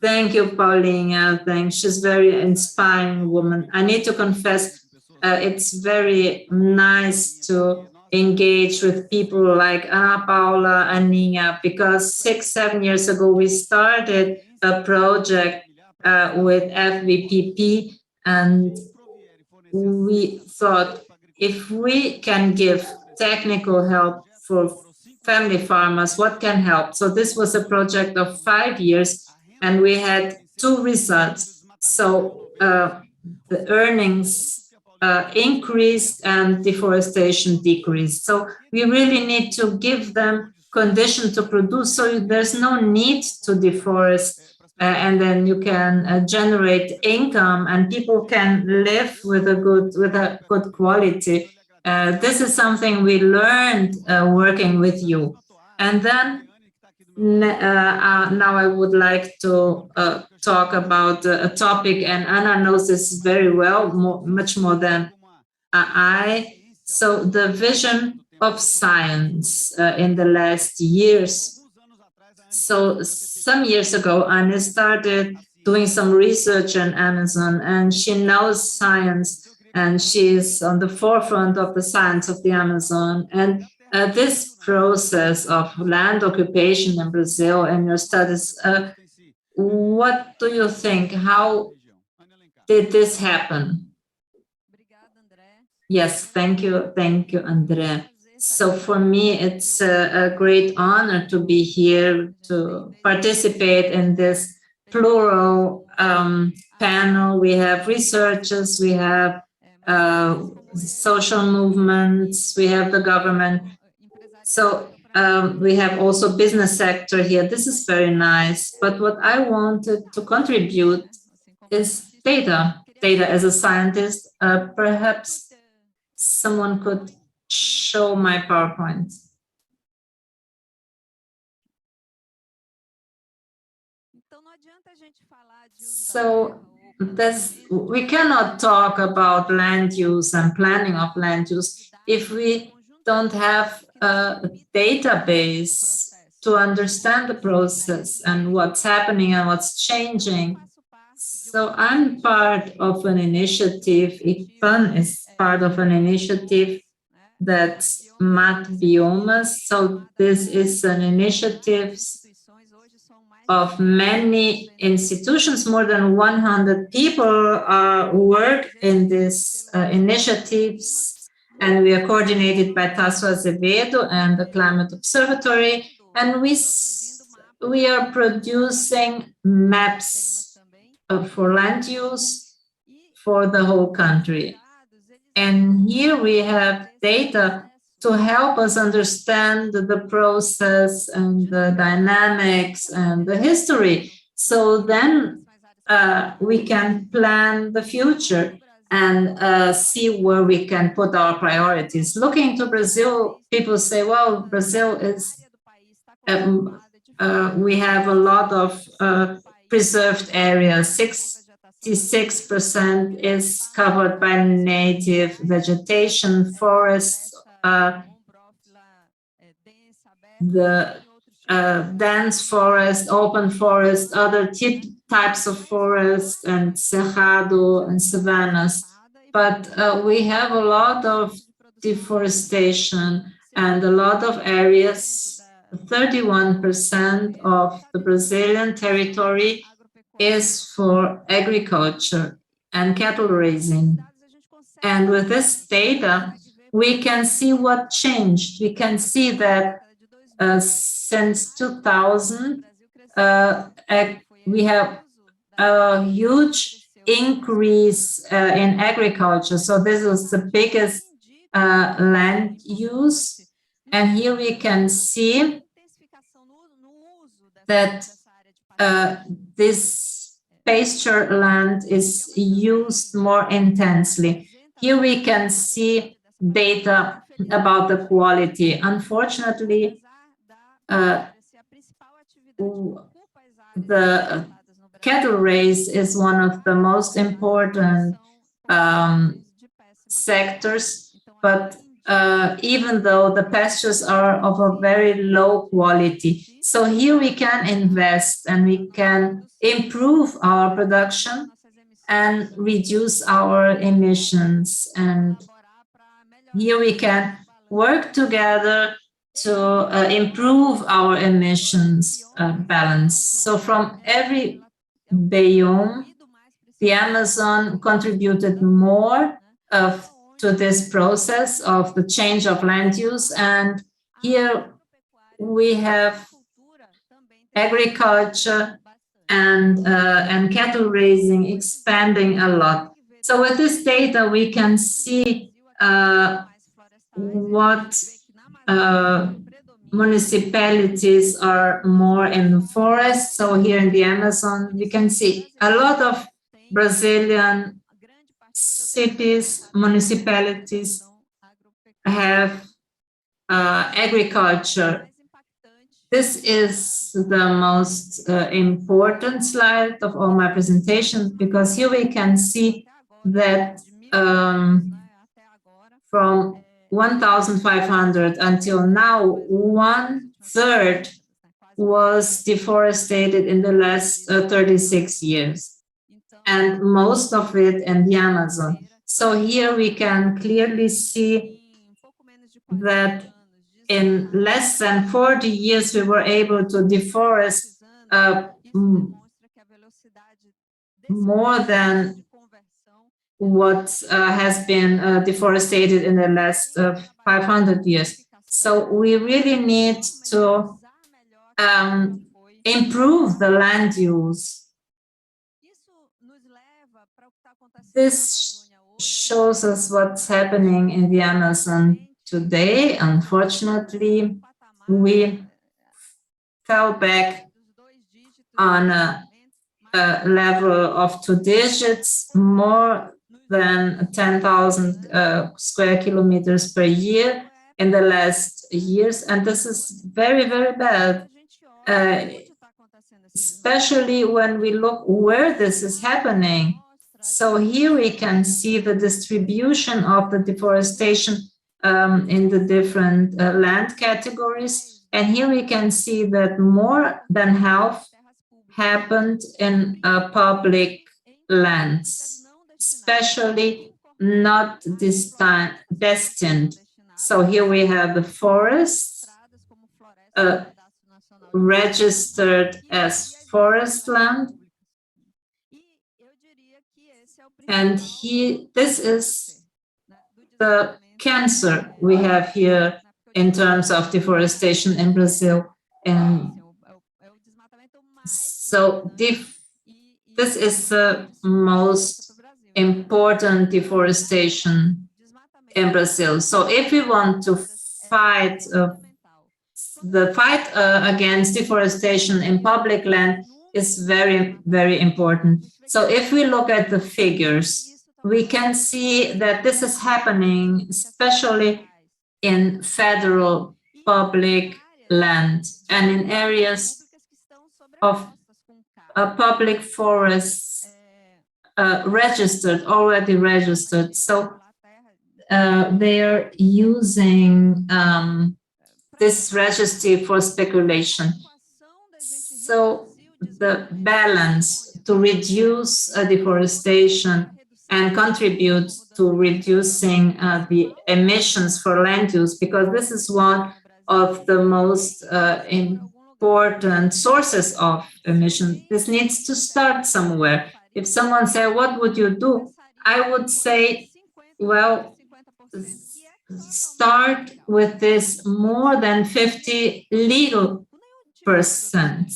Speaker 3: Thank you, Paulinha. Thanks. She's a very inspiring woman. I need to confess, it's very nice to engage with people like Ana Paula and Nina, because 6-7 years ago we started a project with FVPP, and we thought if we can give technical help for family farmers, what can help? So this was a project of 5 years, and we had 2 results. So the earnings increased and deforestation decreased. So we really need to give them condition to produce, so there's no need to deforest, and then you can generate income, and people can live with a good quality. This is something we learned working with you. And then now I would like to talk about a topic, and Anna knows this very well, much more than I. So the vision of science in the last years. So some years ago, Anna started doing some research on Amazon, and she knows science, and she's on the forefront of the science of the Amazon. And this process of land occupation in Brazil and your studies, what do you think? How did this happen? Yes, thank you, André. So for me, it's a great honor to be here to participate in this plural panel. We have researchers, we have social movements, we have the government. So we have also business sector here. This is very nice. But what I wanted to contribute is data. Data as a scientist. Perhaps someone could show my PowerPoint. So we cannot talk about land use and planning of land use if we don't have a database to understand the process and what's happening and what's changing. So I'm part of an initiative, IPAN is part of an initiative that's Mat Biomas. So this is an initiative of many institutions. More than 100 people work in these initiatives, and we are coordinated by Tasso Azevedo and the Climate Observatory, and we are producing maps for land use for the whole country. And here we have data to help us understand the process and the dynamics and the history. So then we can plan the future. and see where we can put our priorities. Looking to Brazil, people say, well, Brazil is, we have a lot of preserved areas. 66% is covered by native vegetation, forests, the dense forest, open forest, other types of forest, and cerrado and savannas. But we have a lot of deforestation and a lot of areas. 31% of the Brazilian territory is for agriculture and cattle raising. And with this data, we can see what changed. We can see that since 2000, we have a huge increase in agriculture. So this is the biggest land use. And here we can see that this pasture land is used more intensely. Here we can see data about the quality. Unfortunately, the cattle raise is one of the most important sectors, but even though the pastures are of a very low quality. So here we can invest and we can improve our production and reduce our emissions. And here we can work together to improve our emissions balance. So from every biome, the Amazon contributed more to this process of the change of land use. And here we have agriculture and cattle raising expanding a lot. So with this data, we can see what municipalities are more in the forest. So here in the Amazon, we can see a lot of Brazilian cities, municipalities have agriculture. This is the most important slide of all my presentations, because here we can see that from 1,500 until now, 1/3 was deforested in the last 36 years, and most of it in the Amazon. So here we can clearly see that in less than 40 years, we were able to deforest more than what has been deforested in the last 500 years. So we really need to improve the land use. This shows us what's happening in the Amazon today. Unfortunately, we fell back on a level of 2 digits, more than 10,000 square kilometers per year in the last years. And this is very, very bad, especially when we look where this is happening. So here we can see the distribution of the deforestation in the different land categories. And here we can see that more than half happened in public lands, especially not destined. So here we have the forests registered as forest land. And here, this is the cancer we have here in terms of deforestation in Brazil. And so this is the most important deforestation in Brazil. So if we want to fight the fight against deforestation in public land is very, very important. So if we look at the figures, we can see that this is happening, especially in federal public land and in areas of public forests already registered. So they are using this registry for speculation. So the balance to reduce deforestation and contribute to reducing the emissions for land use, because this is one of the most important sources of emissions. This needs to start somewhere. If someone said, what would you do? I would say, well, start with this more than 50 legal percent.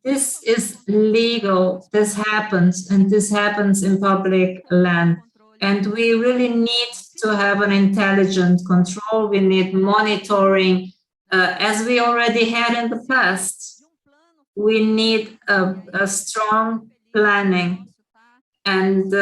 Speaker 3: This is legal, this happens, and this happens in public land. And we really need to have an intelligent control. We need monitoring, as we already had in the past. We need a strong planning. And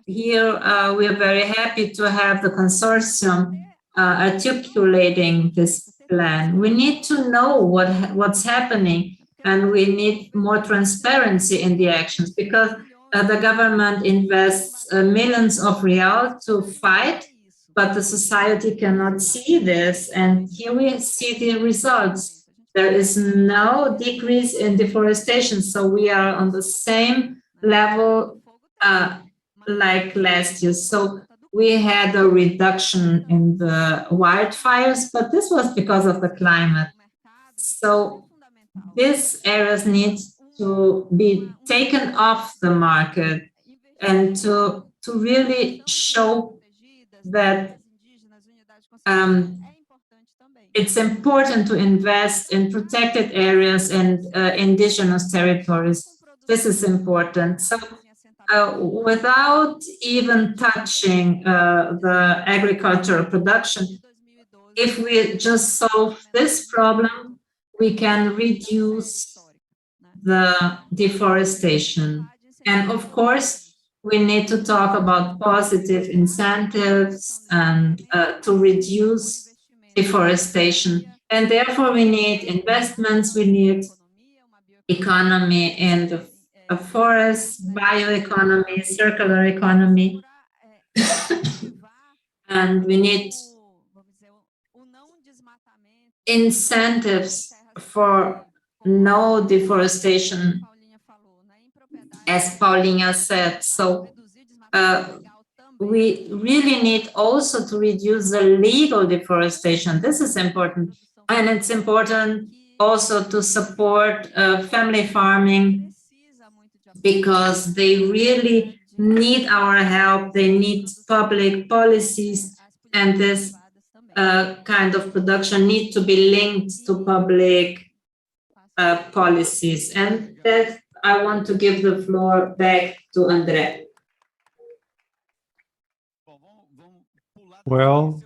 Speaker 3: here we are very happy to have the consortium articulating this plan. We need to know what's happening, and we need more transparency in the actions, because the government invests millions of reals to fight, but the society cannot see this. And here we see the results. There is no decrease in deforestation, so we are on the same level like last year. So we had a reduction in the wildfires, but this was because of the climate. So these areas need to be taken off the market and to really show that it's important to invest in protected areas and indigenous territories. This is important. So without even touching the agricultural production, if we just solve this problem, we can reduce the deforestation. And of course, we need to talk about positive incentives and to reduce deforestation. And therefore, we need investments, we need economy in the forest, bioeconomy, circular economy. And we need incentives for no deforestation, as Paulinha said. So we really need also to reduce the legal deforestation. This is important. And it's important also to support family farming, because they really need our help. They need public policies, and this kind of production need to be linked to public policies. And that I want to give the floor back to André.
Speaker 4: Well,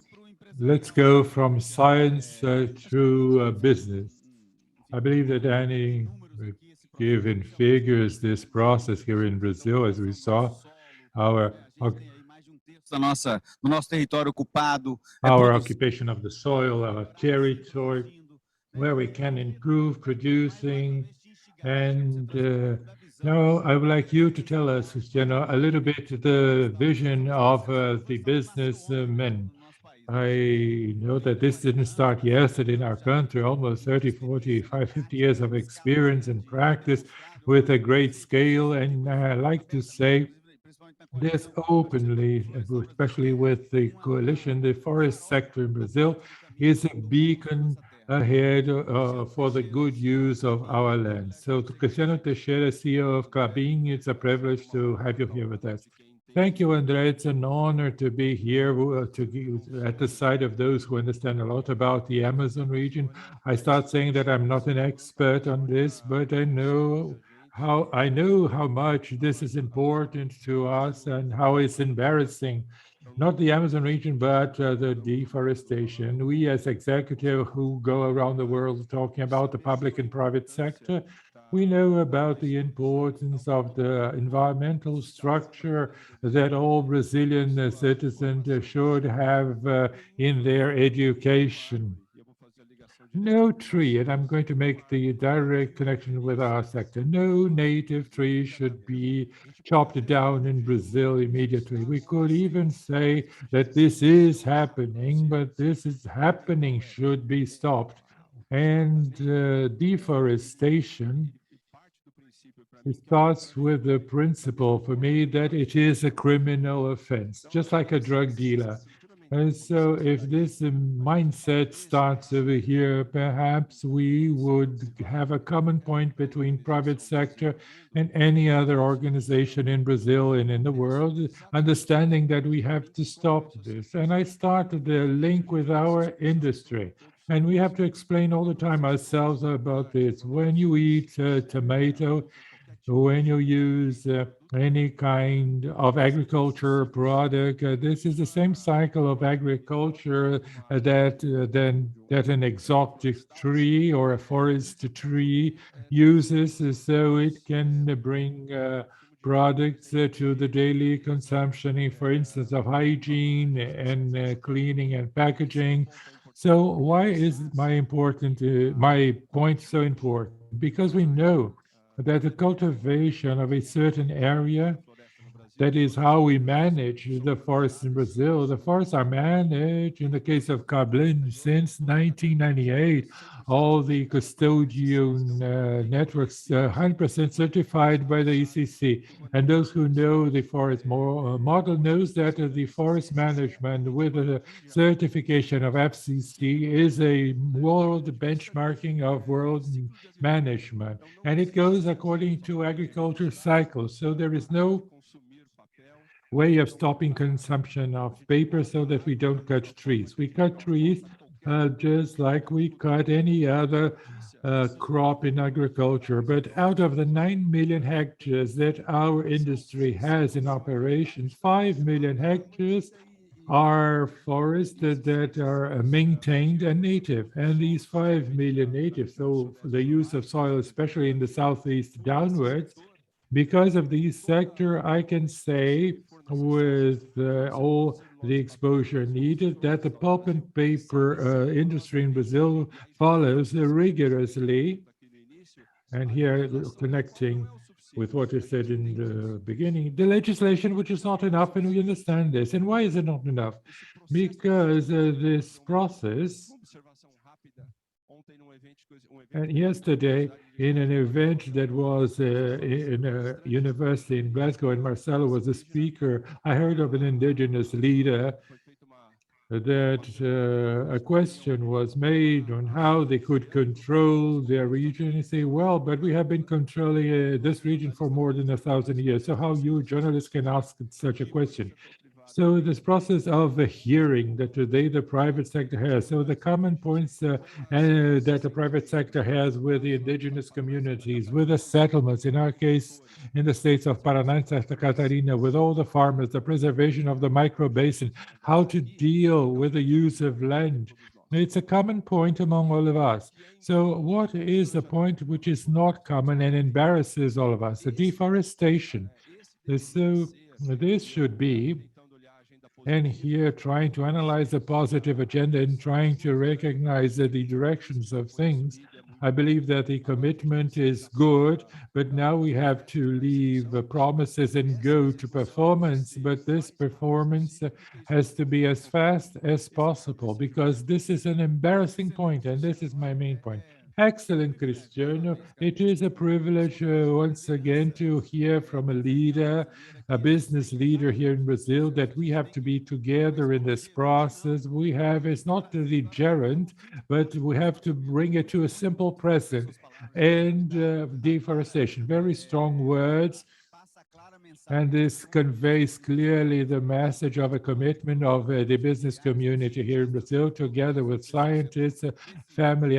Speaker 4: let's go from science to business. I believe that Annie would give in figures this process here in Brazil, as we saw, our occupation of the soil, our territory, where we can improve producing. And now I would like you to tell us, Cristiano, a little bit the vision of the businessmen. I know that this didn't start yesterday in our country, almost 30, 45, 50 years of experience and practice with a great scale. And I like to say this openly, especially with the coalition, the forest sector in Brazil is a beacon ahead for the good use of our land. So to Cristiano Teixeira, CEO of Klabin, it's a privilege to have you here with us. Thank you, André. It's an honor to be here at the side of those who understand a lot about the Amazon region. I start saying that I'm not an expert on this, but I know how much this is important to us and how it's embarrassing, not the Amazon region, but the deforestation. We as executive who go around the world talking about the public and private sector, We know about the importance of the environmental structure that all Brazilian citizens should have in their education. No tree, and I'm going to make the direct connection with our sector. No native tree should be chopped down in Brazil immediately. We could even say that this is happening, but this is happening should be stopped. And deforestation, it starts with the principle for me that it is a criminal offense, just like a drug dealer. And so, if this mindset starts over here, perhaps we would have a common point between private sector and any other organization in Brazil and in the world, understanding that we have to stop this. And I started the link with our industry. And we have to explain all the time ourselves about this. When you eat tomato, when you use any kind of agriculture product, this is the same cycle of agriculture that an exotic tree or a forest tree uses, so it can bring products to the daily consumption, for instance, of hygiene and cleaning and packaging. So why is my point so important? Because we know that the cultivation of a certain area, that is how we manage the forests in Brazil. The forests are managed, in the case of Cablin, since 1998. All the custodian networks, 100% certified by the ECC. And those who know the forest model knows that the forest management with a certification of FCC is a world benchmarking of world management. And it goes according to agriculture cycles. So there is no way of stopping consumption of paper so that we don't cut trees. We cut trees just like we cut any other crop in agriculture. But out of the 9 million hectares that our industry has in operation, 5 million hectares are forests that are maintained and native. And these 5 million native, so the use of soil, especially in the southeast downwards, because of this sector, I can say with all the exposure needed that the pulp and paper industry in Brazil follows rigorously. And here, connecting with what you said in the beginning, the legislation, which is not enough, and we understand this. And why is it not enough? Because this process, and yesterday, in an event that was in a university in Glasgow, and Marcelo was a speaker, I heard of an indigenous leader that a question was made on how they could control their region. And say, well, but we have been controlling this region for more than 1,000 years. So how you journalists can ask such a question? So this process of the hearing that today the private sector has, so the common points that the private sector has with the indigenous communities, with the settlements, in our case, in the states of Paraná and Santa Catarina, with all the farmers, the preservation of the micro basin, how to deal with the use of land. It's a common point among all of us. So what is the point which is not common and embarrasses all of us? The deforestation. So this should be, and here trying to analyze the positive agenda and trying to recognize the directions of things. I believe that the commitment is good, but now we have to leave promises and go to performance. But this performance has to be as fast as possible, because this is an embarrassing point, and this is my main point. Excellent, Cristiano. It is a privilege once again to hear from a leader, a business leader here in Brazil, that we have to be together in this process. We have, it's not the gerund, but we have to bring it to a simple present. And deforestation, very strong words. And this conveys clearly the message of a commitment of the business community here in Brazil, together with scientists, family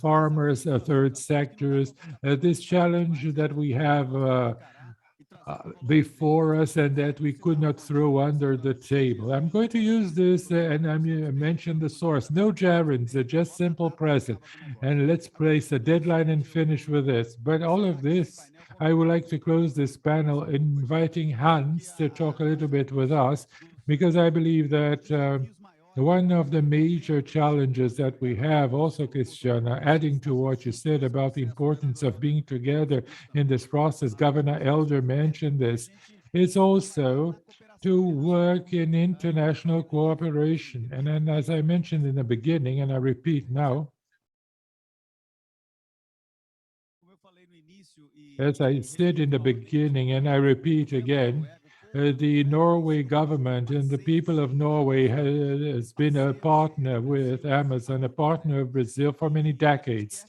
Speaker 4: farmers, third sectors. This challenge that we have before us and that we could not throw under the table. I'm going to use this, and I mentioned the source. No gerunds, just simple present. And let's place a deadline and finish with this. But all of this, I would like to close this panel inviting Hans to talk a little bit with us, because I believe that one of the major challenges that we have also, Christiana, adding to what you said about the importance of being together in this process, Governor Elder mentioned this, is also to work in international cooperation. And then, as I mentioned in the beginning, and I repeat now, as I said in the beginning, and I repeat again, the Norway government and the people of Norway has been a partner with Amazon, a partner of Brazil for many decades.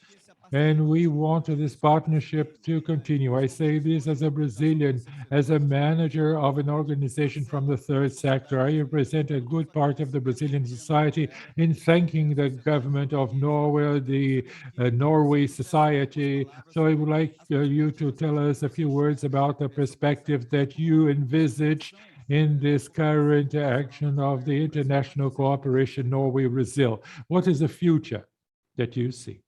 Speaker 4: And we want this partnership to continue. I say this as a Brazilian, as a manager of an organization from the third sector. I represent a good part of the Brazilian society in thanking the government of Norway, the Norway society. So I would like you to tell us a few words about the perspective that you envisage in this current action of the international cooperation Norway-Brazil. What is the future that you see?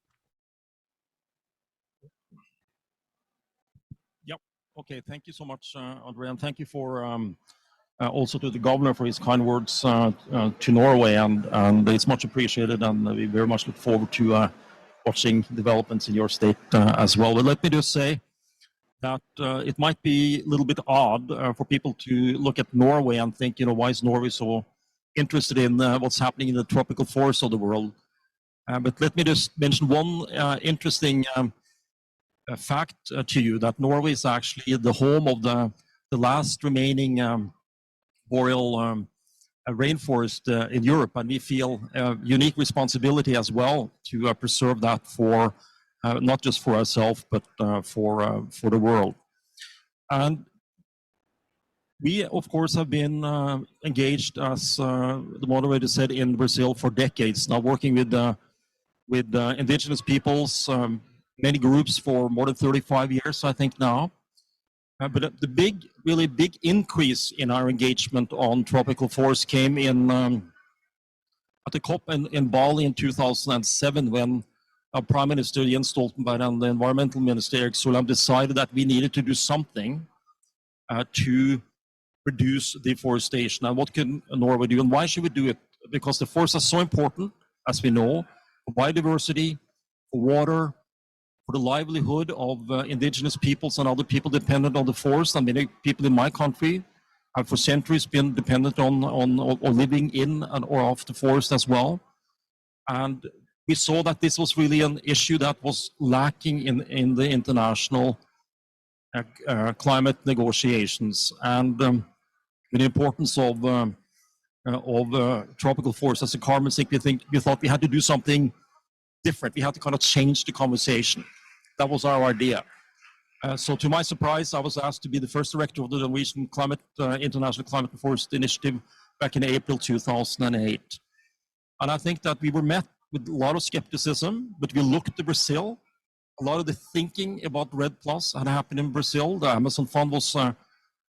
Speaker 5: Okay, thank you so much, Andre, and thank you for also to the governor for his kind words to Norway, and it's much appreciated, and we very much look forward to watching developments in your state as well. But let me just say that it might be a little bit odd for people to look at Norway and think, why is Norway so interested in what's happening in the tropical forests of the world? But let me just mention one interesting a fact to you, that Norway is actually the home of the last remaining boreal rainforest in Europe, and we feel a unique responsibility as well to preserve that for not just for ourselves but for the world. And we, of course, have been engaged, as the moderator said, in Brazil for decades now, working with indigenous peoples, many groups for more than 35 years, I think now. But the really big increase in our engagement on tropical forests came in at the COP in Bali in 2007, when Prime Minister Jens Stoltenberg and the Environmental Minister Erik Solheim decided that we needed to do something to reduce deforestation. And what can Norway do, and why should we do it? Because the forests are so important, as we know, for biodiversity, for water, for the livelihood of indigenous peoples and other people dependent on the forest. And many people in my country have for centuries been dependent on or living in and or off the forest as well. And we saw that this was really an issue that was lacking in the international climate negotiations. And the importance of tropical forests as a carbon sink, we thought we had to do something different. We had to kind of change the conversation. That was our idea. So to my surprise, I was asked to be the first director of the Norwegian International Climate and Forest Initiative back in April 2008. And I think that we were met with a lot of skepticism, but we looked to Brazil. A lot of the thinking about REDD+ had happened in Brazil. The Amazon Fund was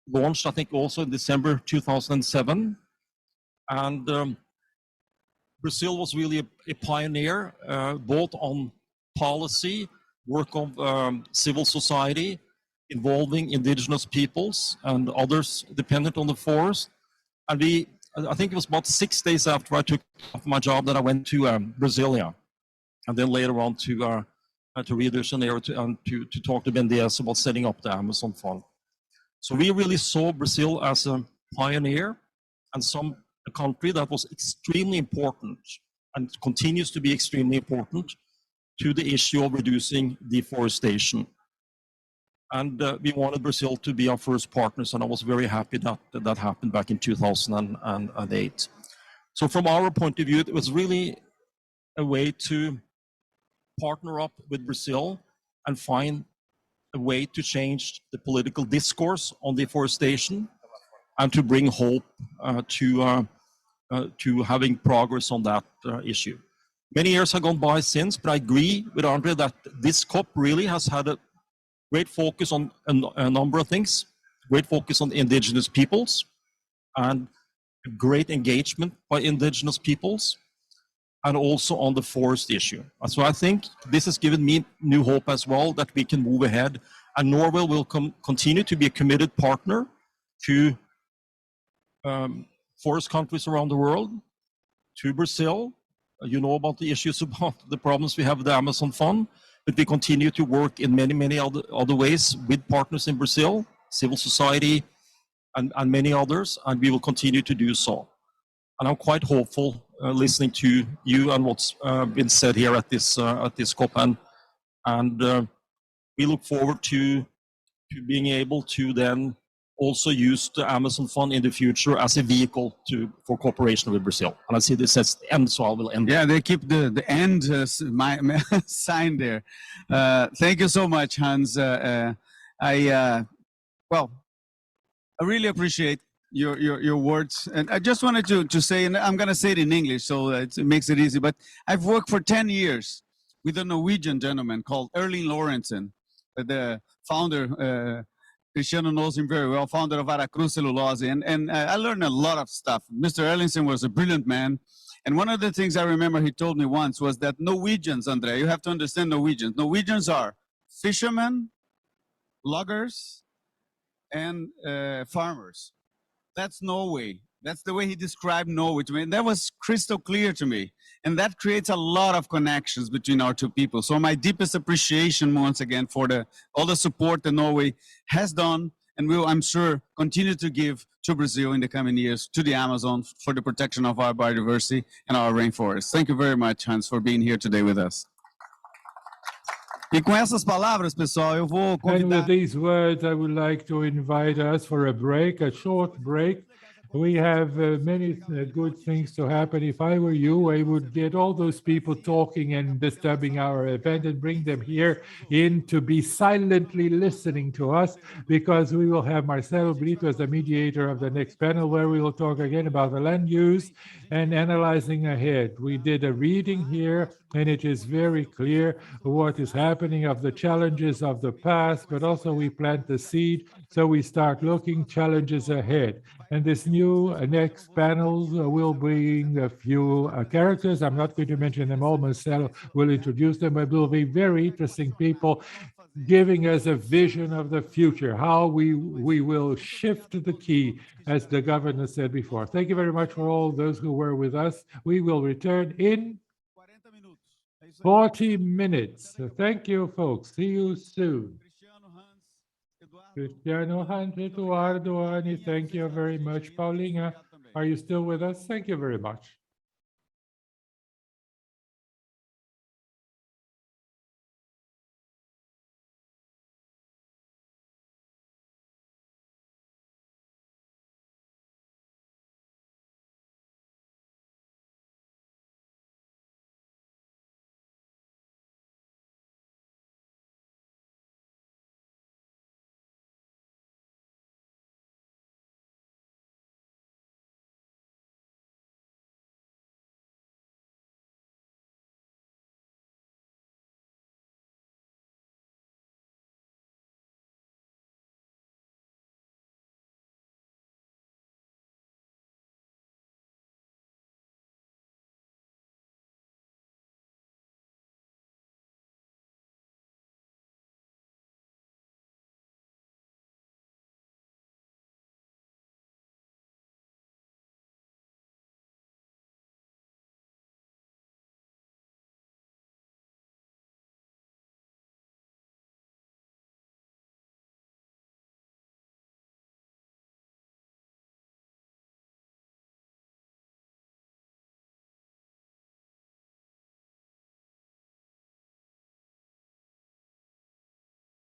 Speaker 5: launched, I think, also in December 2007. And Brazil was really a pioneer, both on policy, work of civil society, involving indigenous peoples and others dependent on the forest. And I think it was about 6 days after I took off my job that I went to Brasilia, and then later on to Rio de Janeiro to talk to Ben Diaz about setting up the Amazon Fund. So we really saw Brazil as a pioneer and a country that was extremely important and continues to be extremely important to the issue of reducing deforestation. And we wanted Brazil to be our first partners, and I was very happy that that happened back in 2008. So from our point of view, it was really a way to partner up with Brazil and find a way to change the political discourse on deforestation and to bring hope to having progress on that issue. Many years have gone by since, but I agree with Andre that this COP really has had a great focus on a number of things. great focus on indigenous peoples and great engagement by indigenous peoples, and also on the forest issue. So I think this has given me new hope as well that we can move ahead, and Norway will continue to be a committed partner to forest countries around the world, to Brazil. You know about the issues about the problems we have with the Amazon Fund, but we continue to work in many other ways with partners in Brazil, civil society, and many others, and we will continue to do so. And I'm quite hopeful listening to you and what's been said here at this COP, and we look forward to being able to then also use the Amazon Fund in the future as a vehicle for cooperation with Brazil. And I see this as the end, so I will end.
Speaker 1: Yeah, they keep the end my sign there. Thank you so much, Hans. I really appreciate your words, and I just wanted to say, and I'm going to say it in English, so it makes it easy. But I've worked for 10 years with a Norwegian gentleman called Erling Lorentzen, the founder. Cristiano knows him very well, founder of Aracruz Cellulose, and I learned a lot of stuff. Mr. Erlingsen was a brilliant man, and one of the things I remember he told me once was that Norwegians, Andre, you have to understand Norwegians. Norwegians are fishermen, loggers, and farmers. That's Norway. That's the way he described Norway to me. And that was crystal clear to me. And that creates a lot of connections between our two people. So my deepest appreciation once again for all the support that Norway has done and will, I'm sure, continue to give to Brazil in the coming years, to the Amazon, for the protection of our biodiversity and our rainforests. Thank you very much, Hans, for being here today with us. E com essas palavras, pessoal, eu vou
Speaker 4: And
Speaker 1: convidar...
Speaker 4: with these words, I would like to invite us for a break, a short break. We have many good things to happen. If I were you, I would get all those people talking and disturbing our event and bring them here in to be silently listening to us, because we will have Marcelo Brito as the mediator of the next panel, where we will talk again about the land use and analyzing ahead. We did a reading here, and it is very clear what is happening, of the challenges of the past, but also we plant the seed, so we start looking challenges ahead. And this new next panels will bring a few characters. I'm not going to mention them all. Marcelo will introduce them, but will be very interesting people giving us a vision of the future, how we will shift the key, as the governor said before. Thank you very much for all those who were with us. We will return in 40 minutes. So thank you, folks. See you soon. Cristiano, Hans, Eduardo, Annie, thank you very much. Paulinha, are you still with us? Thank you very much.